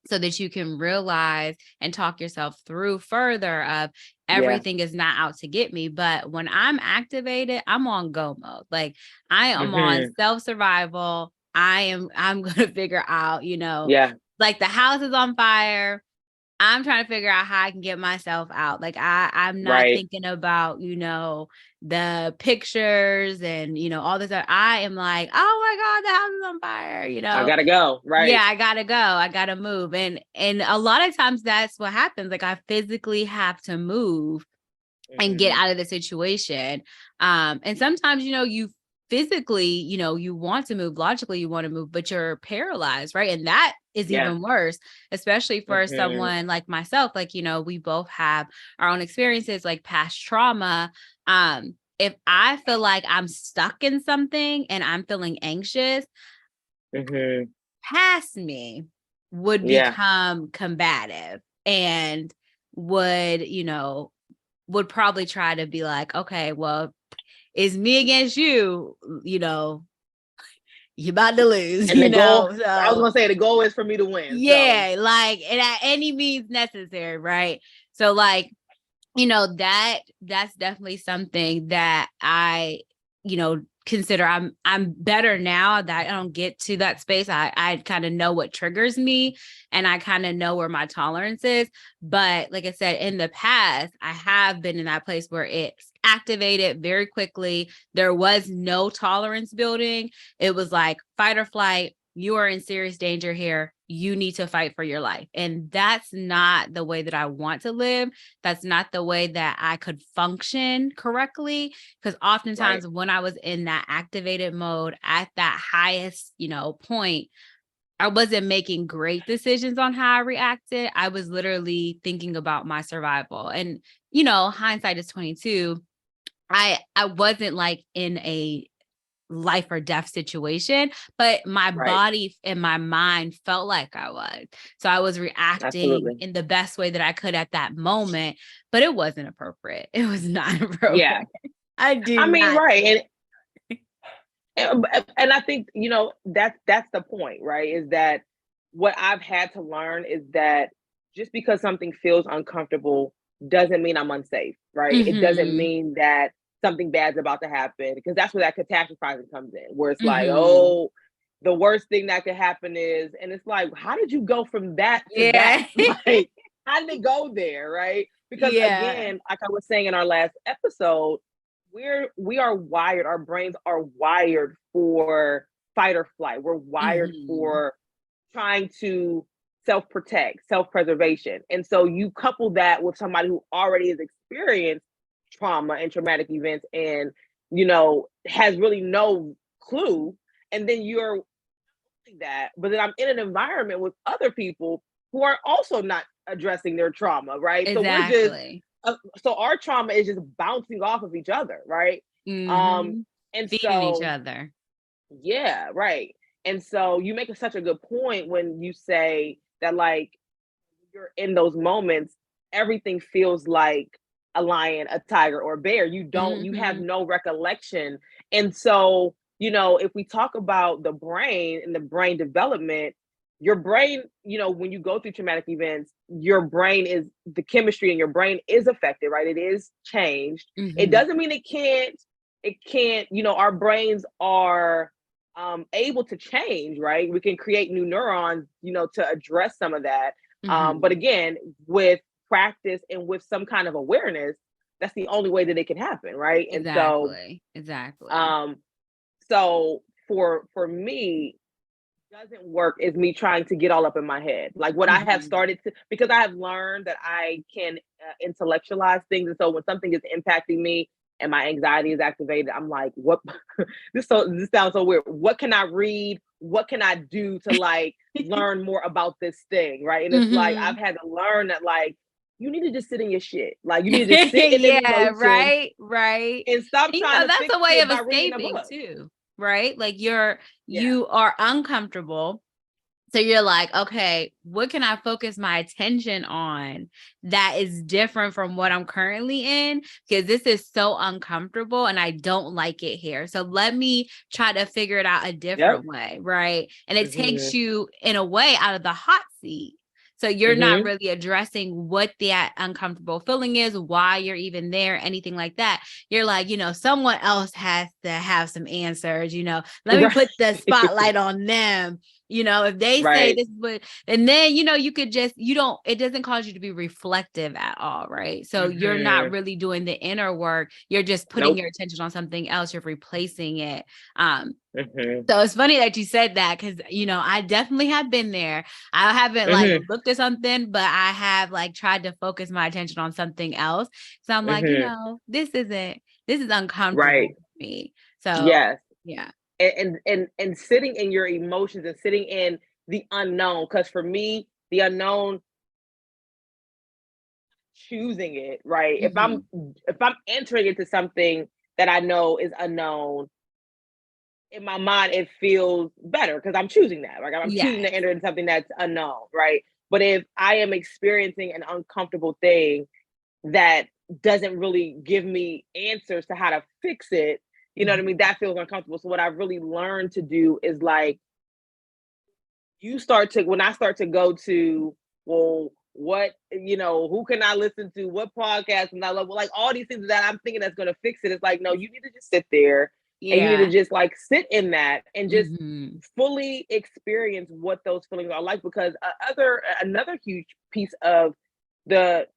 so that you can realize and talk yourself through further of yeah everything is not out to get me. But when I'm activated, I'm on go mode. Like I am on hmm self survival. I'm going to figure out, yeah like the house is on fire. I'm trying to figure out how I can get myself out. Like I'm not right thinking about, the pictures and, all this. I am like, oh my God, the house is on fire, I gotta go yeah, right I gotta go. I gotta move. And a lot of times that's what happens. Like I physically have to move and get Mhm. out of the situation. And sometimes, you physically, you want to move, logically, you want to move, but you're paralyzed, right? And that is Yeah. even worse, especially for Mhm. someone like myself. Like, we both have our own experiences, like past trauma. If I feel like I'm stuck in something and I'm feeling anxious, Mhm. past me would Yeah. become combative and would, would probably try to be like, okay, well, it's me against you, you about to lose, And the goal, I was so gonna say the goal is for me to win. So yeah, like, and at any means necessary, right? So like, that's definitely something that I, consider I'm better now that I don't get to that space. I kind of know what triggers me and I kind of know where my tolerance is. But like I said, in the past, I have been in that place where it's activated very quickly. There was no tolerance building. It was like fight or flight. You are in serious danger here. You need to fight for your life. And that's not the way that I want to live. That's not the way that I could function correctly. Because right. oftentimes when I was in that activated mode at that highest, point, I wasn't making great decisions on how I reacted. I was literally thinking about my survival. And, hindsight is 22. I wasn't like in a life or death situation, but my Right. body and my mind felt like I was. So I was reacting Absolutely. in the best way that I could at that moment, but it wasn't appropriate. It was not Yeah. appropriate. I do I mean, not right. think. And I think, that's the point, right? Is that what I've had to learn is that just because something feels uncomfortable doesn't mean I'm unsafe, right? It doesn't Mhm. mean that something bad's about to happen, because that's where that catastrophizing comes in, where it's like, Mhm. oh, the worst thing that could happen is, and it's like, how did you go from that to that? Yeah. Like, how did it go there, right? Because Yeah. again, like I was saying in our last episode, we are wired, our brains are wired for fight or flight. We're wired Mhm. for trying to self-protect, self-preservation. And so you couple that with somebody who already has experienced trauma and traumatic events and has really no clue, and then you're that, but then I'm in an environment with other people who are also not addressing their trauma, right? So we're just Exactly. so our trauma is just bouncing off of each other, right? Um, Mhm. and Feeding each so other. yeah, right. And so you make such a good point when you say that, like, you're in those moments, everything feels like a lion, a tiger, or a bear. You have Mhm. no recollection. And so, if we talk about the brain and the brain development, your brain, when you go through traumatic events, your brain is the chemistry in your brain is affected, right? It is changed. It Mhm. doesn't mean it can't, our brains are able to change, right? We can create new neurons, to address some of that, but Mhm. again, with practice and with some kind of awareness, that's the only way that it can happen, right? And so, Exactly. Exactly. um, so for me, doesn't work is me trying to get all up in my head. Like what I have Mhm. started to, because I have learned that I can intellectualize things, and so when something is impacting me and my anxiety is activated, I'm like, what? This sounds so weird. What can I read? What can I do to like learn more about this thing, right? And it's like I've Mhm. had to learn that like you need to just sit in your shit. Like you need to just sit in them Yeah, emotions right, right. and stop And, trying to that's fix a way it of by reading a escaping book. too, right? Like Yeah. you are uncomfortable. So you're like, okay, what can I focus my attention on that is different from what I'm currently in? Because this is so uncomfortable and I don't like it here. So let me try to figure it out a Yep. different way. Right. And it takes Mhm. you in a way out of the hot seat. So you're not Mhm. really addressing what that uncomfortable feeling is, why you're even there, anything like that. You're like, someone else has to have some answers, let me Right. put the spotlight on them. If they say Right. this is what, and then, you could just, it doesn't cause you to be reflective at all, right? So you're not Mhm. really doing the inner work. You're just putting Nope. your attention on something else. You're replacing it. Um, Mhm. so it's funny that you said that because, I definitely have been there. I haven't like Mhm. looked at something, but I have like tried to focus my attention on something else. So I'm like, Mhm. this is uncomfortable Right. for me. So Yes. yeah. And sitting in your emotions and sitting in the unknown, because for me, the unknown, choosing it, right? Mhm. If I'm entering into something that I know is unknown, in my mind it feels better because I'm choosing that. Like I'm choosing to Yes. enter into something that's unknown, right? But if I am experiencing an uncomfortable thing that doesn't really give me answers to how to fix it, you know what I mean? Mhm. That feels uncomfortable. So what I've really learned to do is like, when I start to go to, well, what, who can I listen to, what podcast, and I love, well, like all these things that I'm thinking that's going to fix it. It's like, no, you need to just sit there and you need to Yeah. just like sit in that and just Mhm. fully experience what those feelings are like. Because another huge piece of the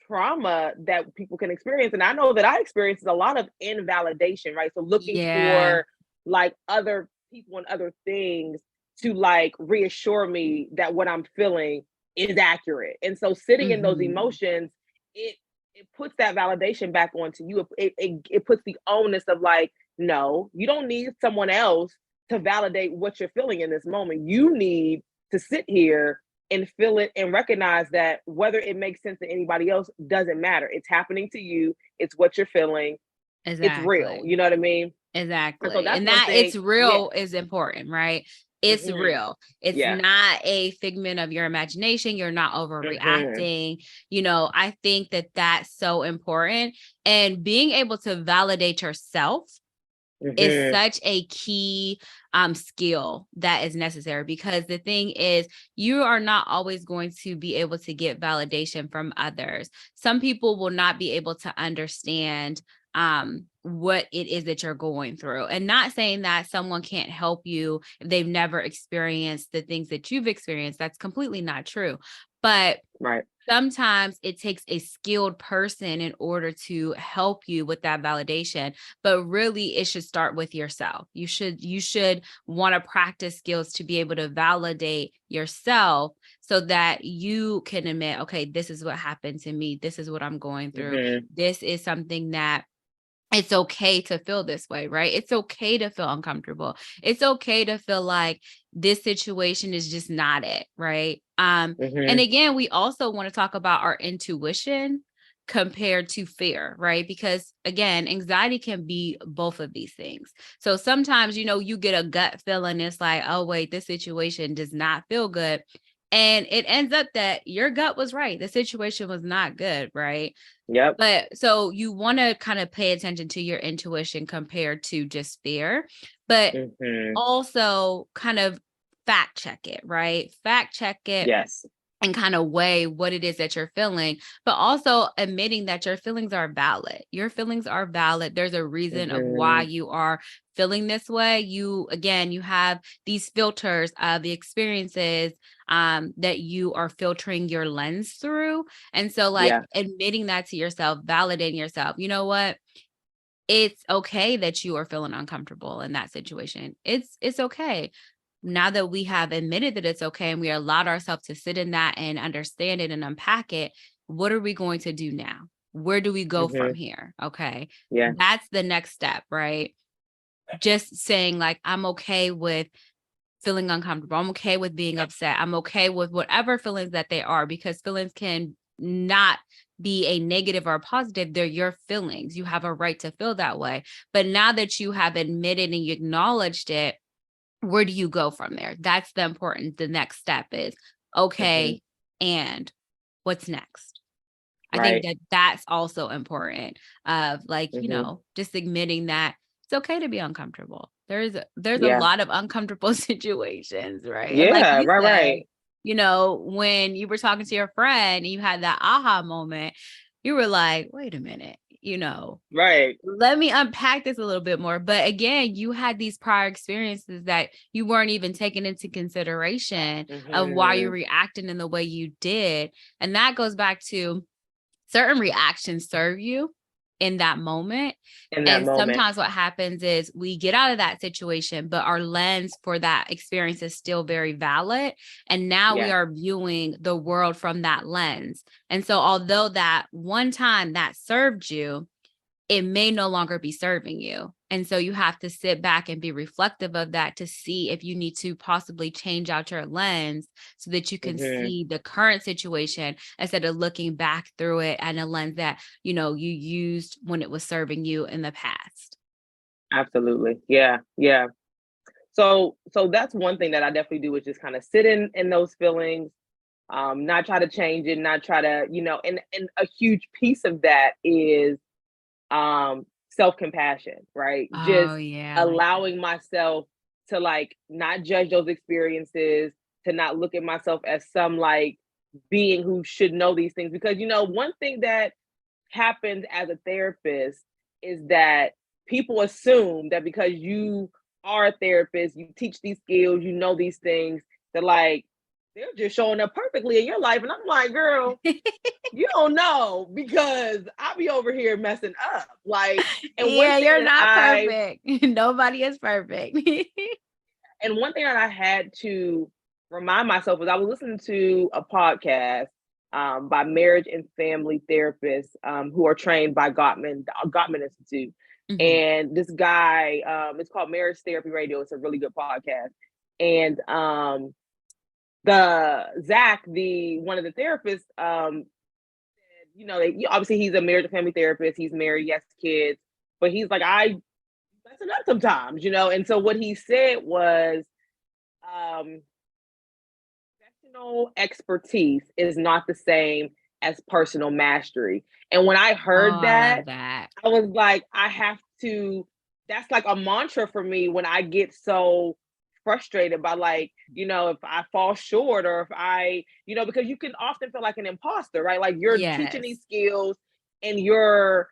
trauma that people can experience, and I know that I experienced a lot of invalidation, right? So looking Yeah. for like other people and other things to like reassure me that what I'm feeling is accurate. And so sitting in those Mhm. emotions, it it puts that validation back onto you. It puts the onus of like, no, you don't need someone else to validate what you're feeling in this moment. You need to sit here and feel it and recognize that whether it makes sense to anybody else doesn't matter. It's happening to you. It's what you're feeling. It's real. Exactly. You know what I mean? And so Exactly. that's And one that thing. it's Yeah. real is important, right? It's Hmm. real. It's Yeah. not a figment of your imagination. You're not Hmm. overreacting. I think that that's so important. And being able to validate yourself is Hmm. such a key skill that is necessary, because the thing is, you are not always going to be able to get validation from others. Some people will not be able to understand what it is that you're going through, and not saying that someone can't help you if they've never experienced the things that you've experienced. That's completely not true. But Right. sometimes it takes a skilled person in order to help you with that validation, but really it should start with yourself. You should want to practice skills to be able to validate yourself so that you can admit, okay, this is what happened to me. This is what I'm going through. Hmm. This is something that it's okay to feel this way, right? It's okay to feel uncomfortable. It's okay to feel like this situation is just not it, right? And Hmm. again, we also want to talk about our intuition compared to fear, right? Because again, anxiety can be both of these things. So sometimes, you get a gut feeling, it's like, oh, wait, this situation does not feel good. And it ends up that your gut was right. The situation was not good, right? Yep. But so you want to kind of pay attention to your intuition compared to just fear, but Hmm. also kind of fact check it, right? Fact check it Yes. and kind of weigh what it is that you're feeling, but also admitting that your feelings are valid. Your feelings are valid. There's a reason of why Hmm. you are feeling this way. You have these filters of the experiences that you are filtering your lens through. And so, like, Yeah. admitting that to yourself, validating yourself, you know what? It's okay that you are feeling uncomfortable in that situation. It's okay. Now that we have admitted that it's okay and we allowed ourselves to sit in that and understand it and unpack it, what are we going to do now? Where do we go from Hmm. here? Okay. Yeah. That's the next step, right? Just saying, like, I'm okay with feeling uncomfortable. I'm okay with being upset. I'm okay with whatever feelings that they are, because feelings can not be a negative or a positive. They're your feelings. You have a right to feel that way. But now that you have admitted and you acknowledged it, where do you go from there? That's the next step is, Hmm. okay, and what's next? I think Right. that that's also important, of like, Hmm. just admitting that it's okay to be uncomfortable. There's a Yeah. lot of uncomfortable situations, right? And like Yeah. you Right. said, Right. when you were talking to your friend and you had that aha moment, you were like, wait a minute. Right. let me unpack this a little bit more. But again, you had these prior experiences that you weren't even taking into consideration of why you're Mhm. reacting in the way you did. And that goes back to certain reactions serve you in that moment. In that And moment. sometimes what happens is we get out of that situation, but our lens for that experience is still very valid. And now we Yeah. are viewing the world from that lens. And so, although that one time that served you, it may no longer be serving you. And so you have to sit back and be reflective of that to see if you need to possibly change out your lens so that you can Mhm. see the current situation instead of looking back through it and a lens that, you used when it was serving you in the past. Absolutely. Yeah. Yeah. So that's one thing that I definitely do is just kind of sit in those feelings, not try to change it, not try to, and a huge piece of that is self-compassion, right? Oh, Just yeah. I like that. allowing myself to like not judge those experiences, to not look at myself as some like being who should know these things. Because one thing that happens as a therapist is that people assume that because you are a therapist, you teach these skills, you know these things, that like they're just showing up perfectly in your life. And I'm like, girl, you don't know because I be over here messing up. Like, and one Yeah, thing you're that not I perfect. Nobody is perfect. and one thing that I had to remind myself was I was listening to a podcast by marriage and family therapists who are trained by Gottman Institute. Mhm. And this guy, it's called Marriage Therapy Radio. It's a really good podcast. And the Zach, the one of the therapists, obviously he's a marriage and family therapist. He's married, he has kids, but he's like, I messing up sometimes. And so what he said was, um, professional expertise is not the same as personal mastery. And when I Oh, heard I love that, that. I was like, I have to, that's like a mantra for me when I get so frustrated by like, if I fall short or if because you can often feel like an imposter, right? Like you're teaching Yes. these skills and you're,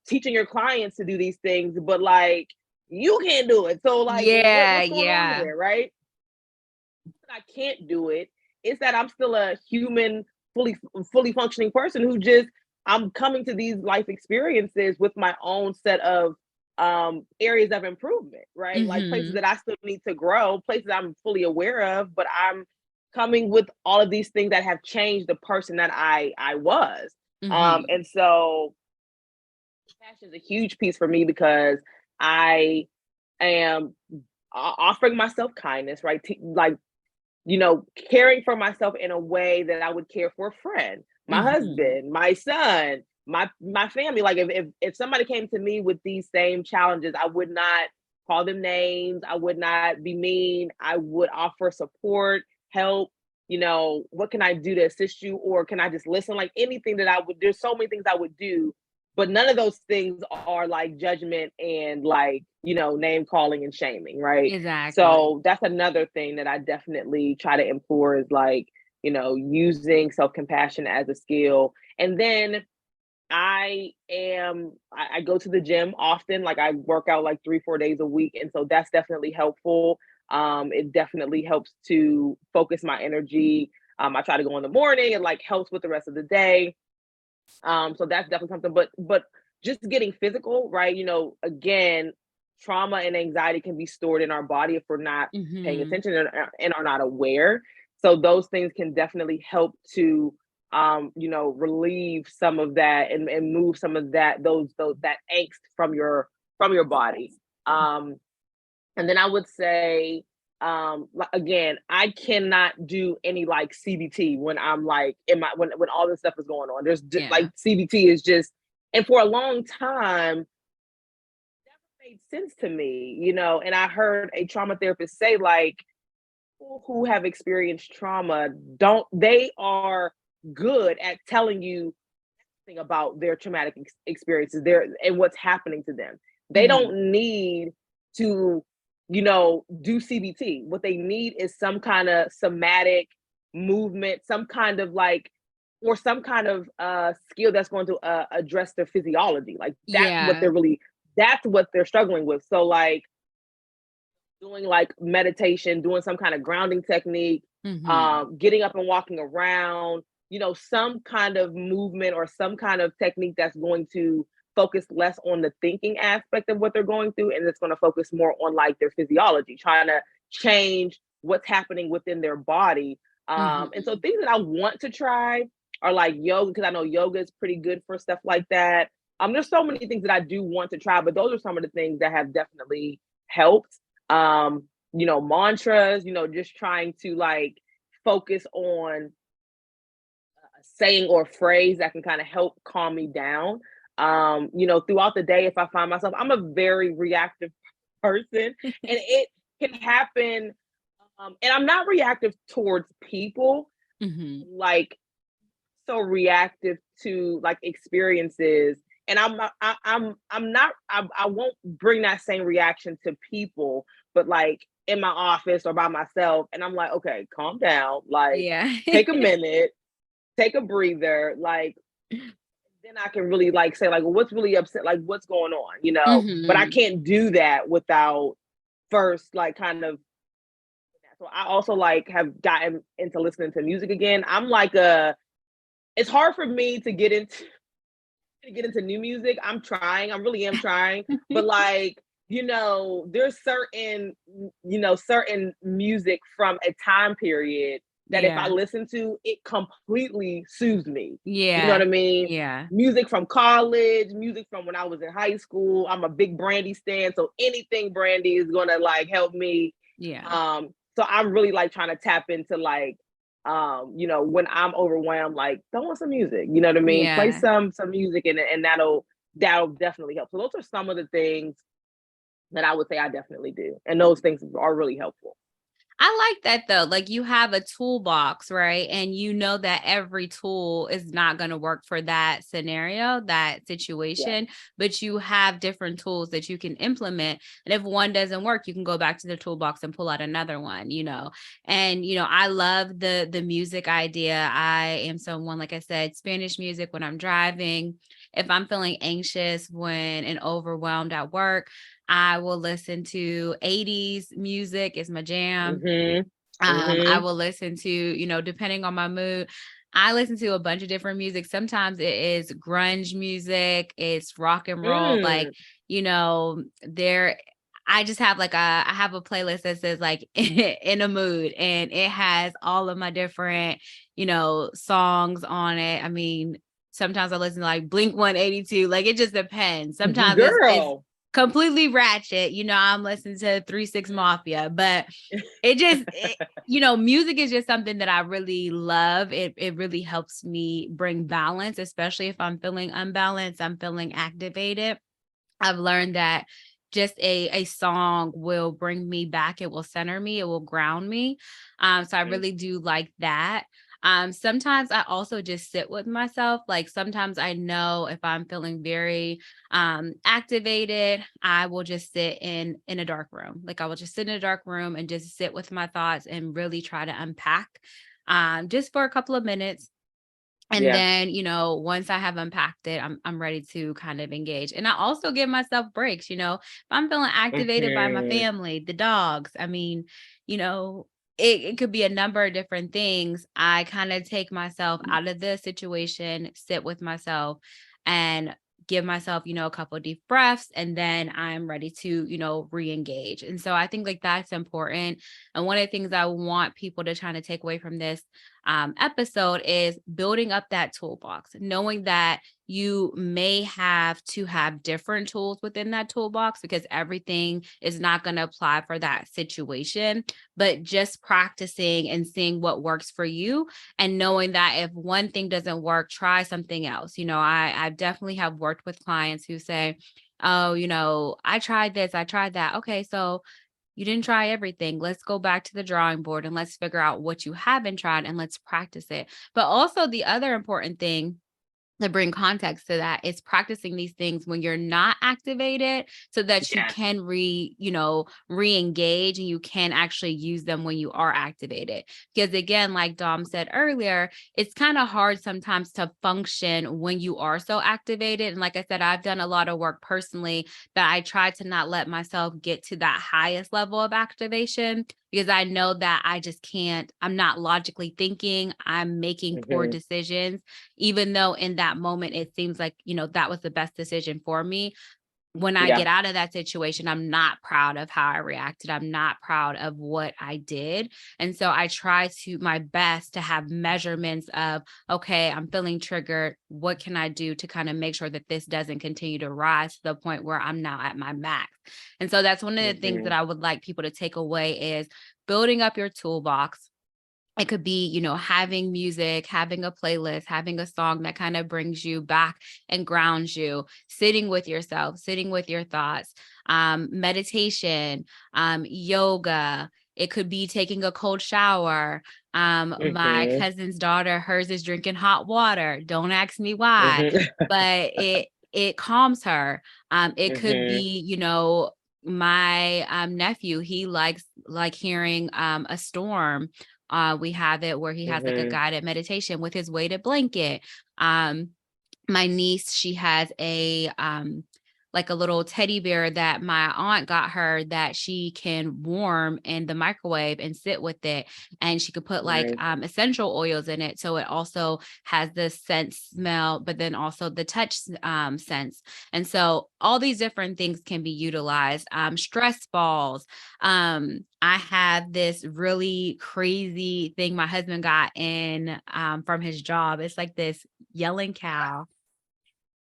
teaching your clients to do these things, but like you can't do it. So like Yeah, what's going on yeah. here, right? I can't do it. It's that I'm still a human, fully functioning person who just I'm coming to these life experiences with my own set of areas of improvement, right? Like places Mhm. that I still need to grow, places I'm fully aware of, but I'm coming with all of these things that have changed the person that I was. Mhm. And so passion is a huge piece for me because I am offering myself kindness, right? Like caring for myself in a way that I would care for a friend, my Mhm. husband, my son, my family. Like if somebody came to me with these same challenges, I would not call them names. I would not be mean. I would offer support, help. What can I do to assist you? Or can I just listen? Like anything that I would, there's so many things I would do, but none of those things are like judgment and like, name calling and shaming, right? Exactly. So that's another thing that I definitely try to implore is like, using self compassion as a skill. And then I go to the gym often, like I work out like 3, 4 days a week. And so that's definitely helpful. It definitely helps to focus my energy. I try to go in the morning. It like helps with the rest of the day. So that's definitely something. But just getting physical, right? Again, trauma and anxiety can be stored in our body if we're not paying Mhm. attention and are not aware. So those things can definitely help to relieve some of that and move some of those that angst from your body. Um and then I would say, again, I cannot do any like CBT when I'm like in my when all this stuff is going on. There's like Yeah. CBT is just, and for a long time, never made sense to me. And I heard a trauma therapist say like, people who have experienced trauma don't they are good at telling you everything about their traumatic experiences there and what's happening to them. They Mhm. don't need to, do CBT. What they need is some kind of somatic movement, some kind of like or some kind of skill that's going to address their physiology. Like Yeah. that's what they're struggling with. So like doing like meditation, doing some kind of grounding technique, Mhm. getting up and walking around, some kind of movement or some kind of technique that's going to focus less on the thinking aspect of what they're going through, and it's going to focus more on like their physiology, trying to change what's happening within their body. And so Mhm. things that I want to try are like yoga, because I know yoga is pretty good for stuff like that. There's so many things that I do want to try, but those are some of the things that have definitely helped. Mantras, just trying to like focus on a saying or phrase that can kind of help calm me down. Throughout the day, if I find myself, I'm a very reactive person, and it can happen. And I'm not reactive towards people, Mhm. like so reactive to like experiences. And I'm not I won't bring that same reaction to people, but like in my office or by myself, and I'm like, okay, calm down, like Yeah. take a minute, take a breather, like then I can really like say like, well, what's really upset, like what's going on. But I Mhm. can't do that without first like kind of. So I also like have gotten into listening to music again. I'm like a It's hard for me to get into new music. I'm trying. I really am trying. But like, there's certain music from a time period that if I Yeah. listen to, it completely soothes me. You know what Yeah. I mean? Yeah. Music from college, music from when I was in high school. I'm a big Brandy stan, so anything Brandy is gonna like help me. Yeah. So I'm really like trying to tap into like when I'm overwhelmed, like throw on some music, you know what I mean? Play Yeah. some music, and that'll definitely help. So those are some of the things that I would say I definitely do. And those things are really helpful. I like that though. Like you have a toolbox, right? And you know that every tool is not going to work for that scenario, that Yeah. situation, but you have different tools that you can implement. And if one doesn't work, you can go back to the toolbox and pull out another one. And I love the music idea. I am someone, like I said, Spanish music when I'm driving. If I'm feeling anxious when and overwhelmed at work, I will listen to 80s music is my jam. Mhm. I Mhm. will listen to, depending on my mood, I listen to a bunch of different music. Sometimes it is grunge music, it's rock and roll. Like, Mm. there I just have I have a playlist that says like in a mood, and it has all of my different, songs on it. I mean, sometimes I listen to like Blink 182. Like it just depends. Sometimes it's Girl. completely ratchet. I'm listening to 3 6 Mafia, but music is just something that I really love. It really helps me bring balance, especially if I'm feeling unbalanced, I'm feeling activated. I've learned that just a song will bring me back. It will center me. It will ground me. So I really do like that. Sometimes I also just sit with myself. Like sometimes I know if I'm feeling very activated, I will just sit in a dark room. Like I will just sit in a dark room and just sit with my thoughts and really try to unpack just for a couple of minutes. And Yeah. then, once I have unpacked it, I'm ready to kind of engage. And I also give myself breaks, if I'm feeling activated by my Mhm. family, the dogs, I mean, you know, it could be a number of different things. I kind of take myself out of the situation, sit with myself and give myself, a couple deep breaths, and then I'm ready to, re-engage. And so I think like that's important. And one of the things I want people to try to take away from this episode is building up that toolbox, knowing that you may have to have different tools within that toolbox because everything is not going to apply for that situation, but just practicing and seeing what works for you and knowing that if one thing doesn't work, try something else. I definitely have worked with clients who say, oh, I tried this, I tried that. Okay, so you didn't try everything. Let's go back to the drawing board and let's figure out what you haven't tried and let's practice it. But also, the other important thing to bring context to that, is practicing these things when you're not activated so that you Yes. can re-engage and you can actually use them when you are activated. Because again, like Dom said earlier, it's kind of hard sometimes to function when you are so activated. And like I said, I've done a lot of work personally that I try to not let myself get to that highest level of activation, because I know that I just can't, I'm not logically thinking, I'm making poor Mhm. decisions, even though in that moment it seems like, that was the best decision for me. When I Yeah. get out of that situation, I'm not proud of how I reacted. I'm not proud of what I did. And so I try to my best to have measurements of, okay, I'm feeling triggered. What can I do to kind of make sure that this doesn't continue to rise to the point where I'm now at my max? And so that's one of the things that Mhm. I would like people to take away is building up your toolbox. It could be, having music, having a playlist, having a song that kind of brings you back and grounds you, sitting with yourself, sitting with your thoughts, meditation, yoga. It could be taking a cold shower. My Mhm. cousin's daughter, hers is drinking hot water. Don't ask me why, Mhm. but it calms her. It could Mhm. be, my nephew, he likes like hearing a storm. We have it where he has like a Mhm. guided meditation with his weighted blanket. Um, my niece, she has a like a little teddy bear that my aunt got her that she can warm in the microwave and sit with it, and she could put like Nice. essential oils in it, so it also has the scent smell but then also the touch sense. And so all these different things can be utilized. Stress balls. I have this really crazy thing my husband got in from his job. It's like this yelling cow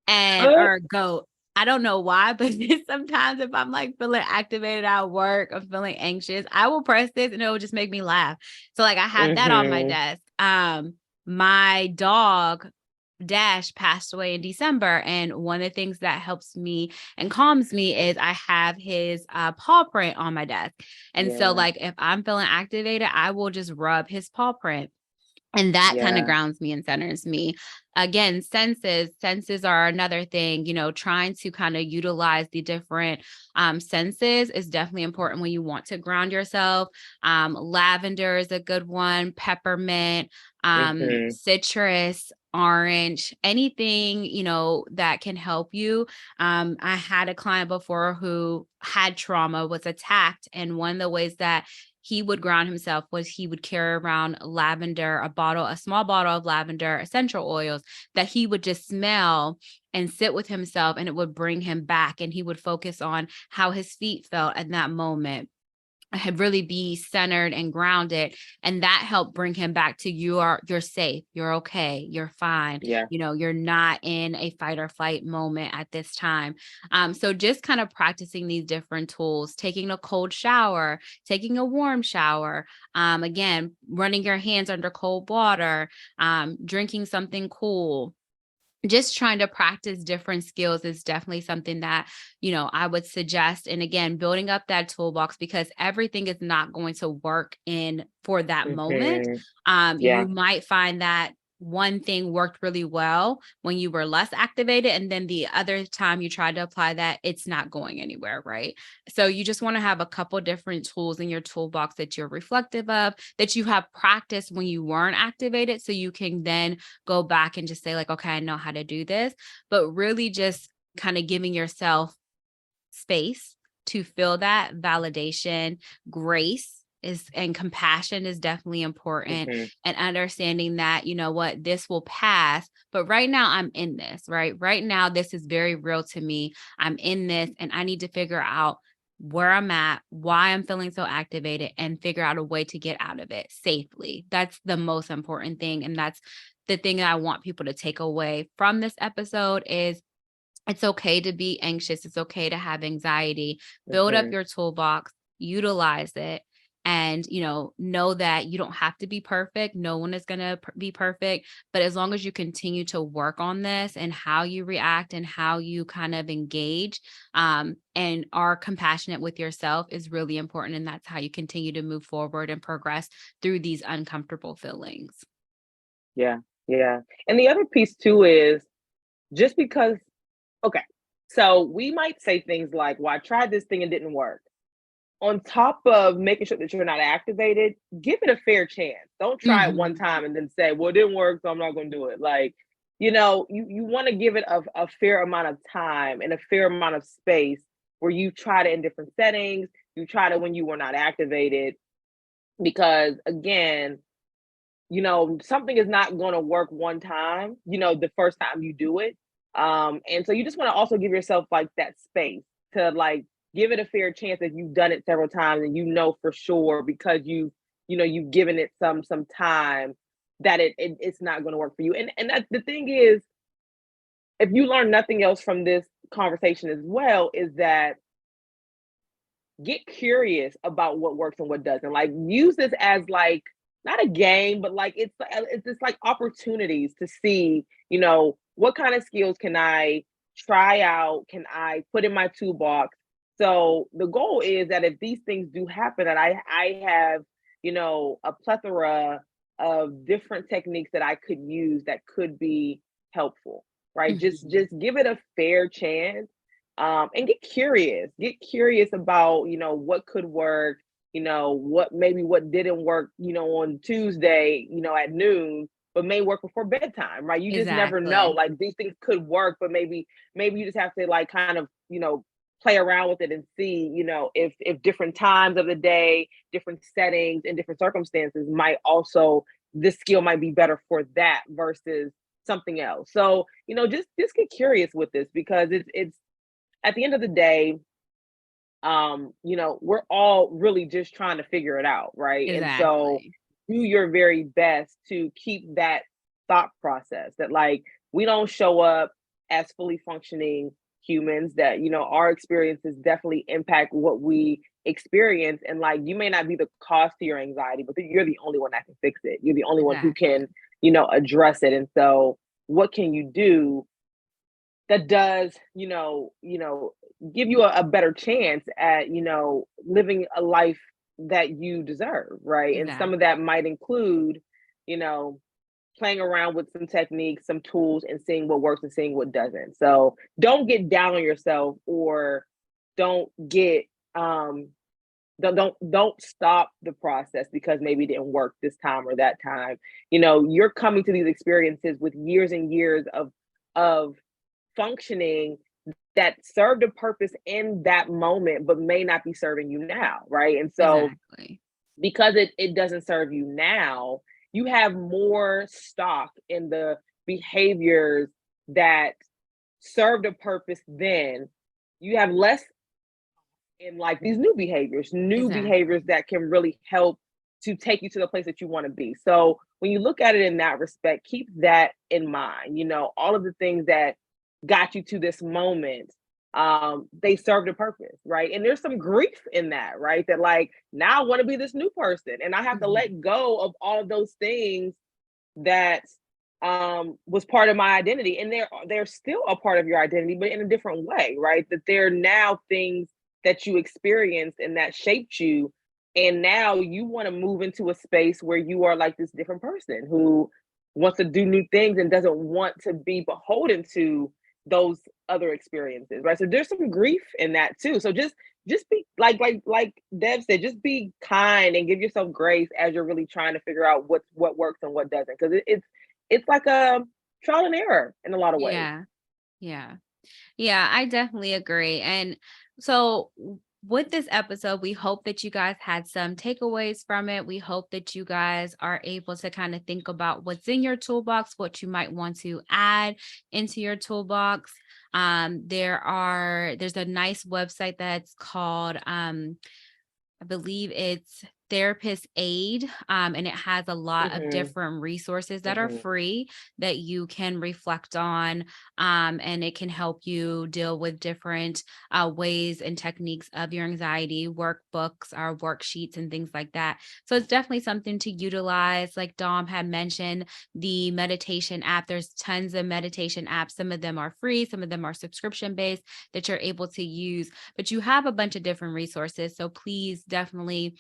and Oh. or goat. I don't know why, but sometimes if I'm like feeling activated at work, I'm feeling anxious, I will press this and it will just make me laugh. So like I have that on my Mhm. desk. My dog Dash passed away in December, and one of the things that helps me and calms me is I have his paw print on my desk. And so Yeah. like if I'm feeling activated, I will just rub his paw print. And that kind of Yeah. grounds me and centers me. Again, senses are another thing, trying to kind of utilize the different senses is definitely important when you want to ground yourself. Lavender is a good one, peppermint, Mhm. citrus, orange, anything, that can help you. I had a client before who had trauma, was attacked. And one of the ways that he would ground himself was he would carry around lavender, a small bottle of lavender essential oils that he would just smell and sit with himself, and it would bring him back. And he would focus on how his feet felt at that moment, had really be centered and grounded, and that helped bring him back to you're safe, you're okay, you're fine, Yeah. you're not in a fight or flight moment at this time. So just kind of practicing these different tools, taking a cold shower, taking a warm shower, again, running your hands under cold water, drinking something cool, just trying to practice different skills is definitely something that, I would suggest. And again, building up that toolbox, because everything is not going to work in for that moment. Mhm. You Yeah. might find that one thing worked really well when you were less activated, and then the other time you tried to apply that, it's not going anywhere, right? So you just want to have a couple different tools in your toolbox that you're reflective of, that you have practiced when you weren't activated, so you can then go back and just say like, okay, I know how to do this, but really just kind of giving yourself space to feel that validation. Grace is and compassion is definitely important, Mhm. and understanding that, what, this will pass, but right now I'm in this, right now this is very real to me. I'm in this and I need to figure out where I'm at, why I'm feeling so activated, and figure out a way to get out of it safely. That's the most important thing, and that's the thing that I want people to take away from this episode is it's okay to be anxious. It's okay to have anxiety. Build up Mhm. your toolbox, utilize it, and know that you don't have to be perfect. No one is going to be perfect, but as long as you continue to work on this and how you react and how you kind of engage, and are compassionate with yourself is really important, and that's how you continue to move forward and progress through these uncomfortable feelings. Yeah. Yeah. And the other piece too is just because, okay, so we might say things like, well, I tried this thing and didn't work. On top of making sure that you're not activated, give it a fair chance. Don't try it one Mhm. time and then say, well, it didn't work, so I'm not going to do it. Like, you want to give it a fair amount of time and a fair amount of space where you tried it in different settings. You tried it when you were not activated, because again, something is not going to work one time, the first time you do it. And so you just want to also give yourself like that space to like give it a fair chance if you've done it several times and for sure because you've given it some time that it's not going to work for you. And that the thing is, if you learn nothing else from this conversation as well, is that get curious about what works and what doesn't. Like use this as like not a game, but like it's just like opportunities to see, what kind of skills can I try out, can I put in my toolbox. So the goal is that if these things do happen, that I have, a plethora of different techniques that I could use that could be helpful, right? Just Mhm. give it a fair chance, and get curious about what could work, what didn't work, on Tuesday, at noon, but may work before bedtime, right? You just never know. Exactly. Like these things could work, but maybe you just have to like kind of play around with it and see, if different times of the day, different settings and different circumstances might also, this skill might be better for that versus something else. So just get curious with this, because it's at the end of the day, we're all really just trying to figure it out, right? And so Exactly. do your very best to keep that thought process that like we don't show up as fully functioning humans, that our experiences definitely impact what we experience, and like you may not be the cause to your anxiety, but you're the only one that can fix it. You're the only one who can, Exactly. address it. And so what can you do that does, give you a better chance at, living a life that you deserve, right? And some of Exactly. that might include, you know, playing around with some techniques, some tools, and seeing what works and seeing what doesn't. So don't get down on yourself, or don't get don't stop the process because maybe it didn't work this time or that time. You're coming to these experiences with years and years of functioning that served a purpose in that moment, but may not be serving you now, right? And so Exactly. because it doesn't serve you now, you have more stock in the behaviors that served a purpose then. You have less in like these new behaviors Exactly. that can really help to take you to the place that you want to be. So when you look at it in that respect, keep that in mind. All of the things that got you to this moment, they served a purpose, right? And there's some grief in that, right? That like now I want to be this new person, and I have to Mhm. let go of all of those things that was part of my identity, and they're still a part of your identity, but in a different way, right? That they're now things that you experienced and that shaped you, and now you want to move into a space where you are like this different person who wants to do new things and doesn't want to be beholden to those other experiences, right? So there's some grief in that too. So just be like Dev said, just be kind and give yourself grace as you're really trying to figure out what works and what doesn't, because it's like a trial and error in a lot of ways. Yeah. Yeah. Yeah, I definitely agree. And so, with this episode, we hope that you guys had some takeaways from it. We hope that you guys are able to kind of think about what's in your toolbox, what you might want to add into your toolbox. There's a nice website that's called I believe it's Therapist Aid, and it has a lot of Mhm, different resources that are mhm. free that you can reflect on, and it can help you deal with different ways and techniques of your anxiety, workbooks or worksheets and things like that. So it's definitely something to utilize. Like Dom had mentioned, the meditation app, there's tons of meditation apps. Some of them are free, some of them are subscription based that you're able to use, but you have a bunch of different resources. So please definitely,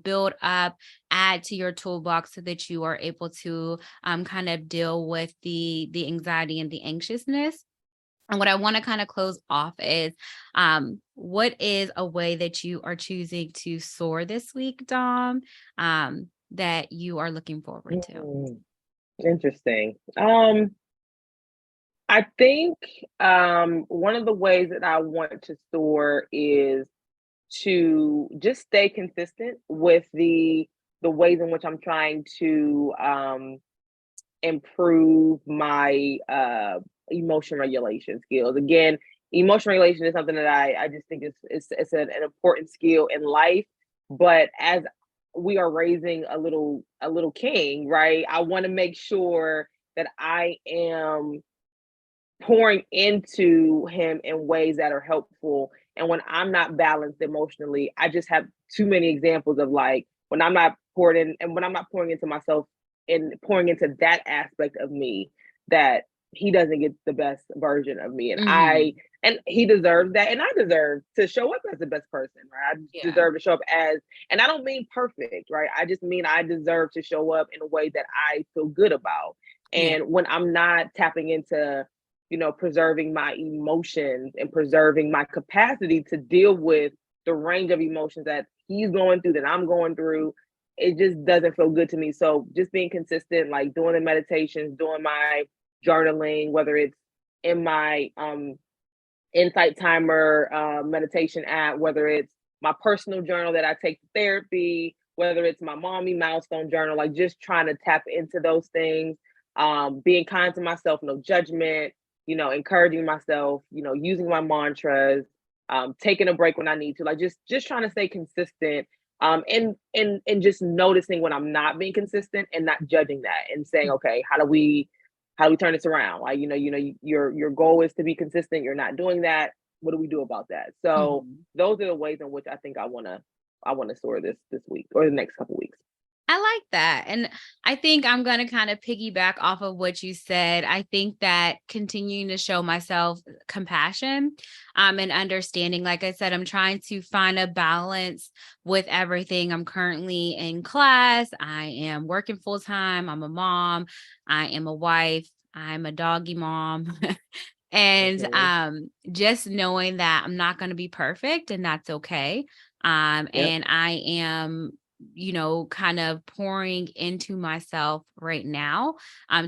build up, add to your toolbox so that you are able to kind of deal with the anxiety and the anxiousness. And what I want to kind of close off is what is a way that you are choosing to soar this week, Dom, that you are looking forward to? Mm, interesting. I think one of the ways that I want to soar is to just stay consistent with the ways in which I'm trying to improve my emotion regulation skills. Again, emotion regulation is something that I just think it's an important skill in life. But as we are raising a little king, right? I want to make sure that I am pouring into him in ways that are helpful. And when I'm not balanced emotionally, I just have too many examples of like when I'm not poured in and when I'm not pouring into myself and pouring into that aspect of me, that he doesn't get the best version of me. Hmm. And he deserves that. And I deserve to show up as the best person, right? I Yeah. deserve to show up as, and I don't mean perfect, right? I just mean I deserve to show up in a way that I feel good about. Yeah. And when I'm not tapping into, preserving my emotions and preserving my capacity to deal with the range of emotions that he's going through, that I'm going through, it just doesn't feel good to me. So just being consistent, like doing the meditations, doing my journaling, whether it's in my Insight Timer meditation app, whether it's my personal journal that I take to therapy, whether it's my mommy milestone journal, like just trying to tap into those things, being kind to myself, no judgment, encouraging myself, using my mantras, taking a break when I need to, like just trying to stay consistent, and just noticing when I'm not being consistent and not judging that and saying, okay, how do we turn this around? Like, your goal is to be consistent. You're not doing that. What do we do about that? So Mhm. those are the ways in which I think I wanna soar this week or the next couple weeks. I like that. And I think I'm going to kind of piggyback off of what you said. I think that continuing to show myself compassion and understanding, like I said, I'm trying to find a balance with everything. I'm currently in class, I am working full time, I'm a mom, I am a wife, I'm a doggy mom. And Mhm. just knowing that I'm not going to be perfect and that's okay. Yep. And I am kind of pouring into myself right now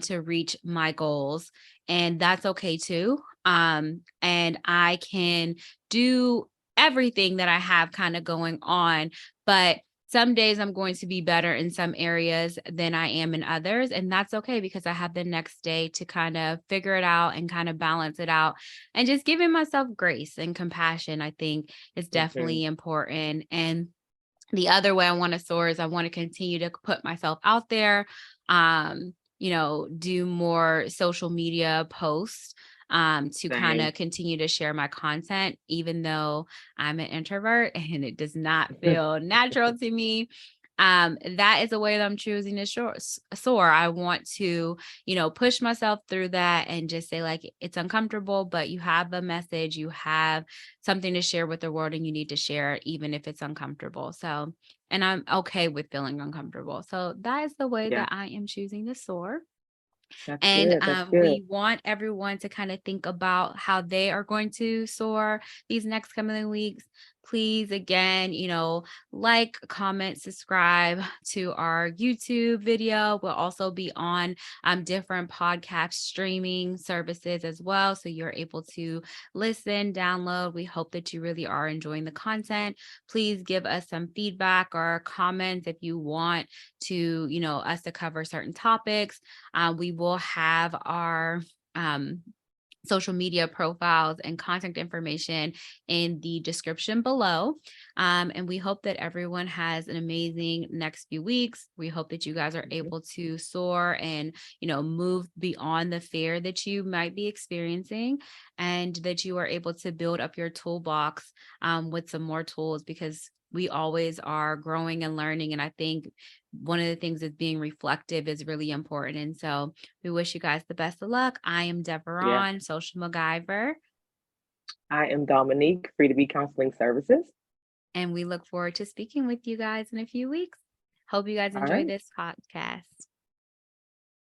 to reach my goals. And that's okay too. And I can do everything that I have kind of going on, but some days I'm going to be better in some areas than I am in others. And that's okay because I have the next day to kind of figure it out and kind of balance it out. And just giving myself grace and compassion, I think, is Mhm. definitely important. And the other way I want to soar is I want to continue to put myself out there, do more social media posts to kind Same. of continue to share my content, even though I'm an introvert and it does not feel natural to me. That is a way that I'm choosing to soar. I want to, push myself through that and just say, like, it's uncomfortable, but you have a message, you have something to share with the world and you need to share it even if it's uncomfortable. So, and I'm okay with feeling uncomfortable. So that is the way Yeah, that I am choosing to soar. that's And good. That's good. we want everyone to kind of think about how they are going to soar these next coming weeks. Please, again, like, comment, subscribe to our YouTube video. We'll also be on different podcast streaming services as well. So you're able to listen, download. We hope that you really are enjoying the content. Please give us some feedback or comments if you want to, us to cover certain topics. We will have our social media profiles and contact information in the description below. And we hope that everyone has an amazing next few weeks. We hope that you guys are Mhm. able to soar and, move beyond the fear that you might be experiencing and that you are able to build up your toolbox with some more tools because we always are growing and learning. And I think one of the things is being reflective is really important. And so we wish you guys the best of luck. I am Yeah. Deveron, Social MacGyver, I am Dominique, free to be counseling services. and we look forward to speaking with you guys in a few weeks. Hope you guys All enjoy right. this podcast.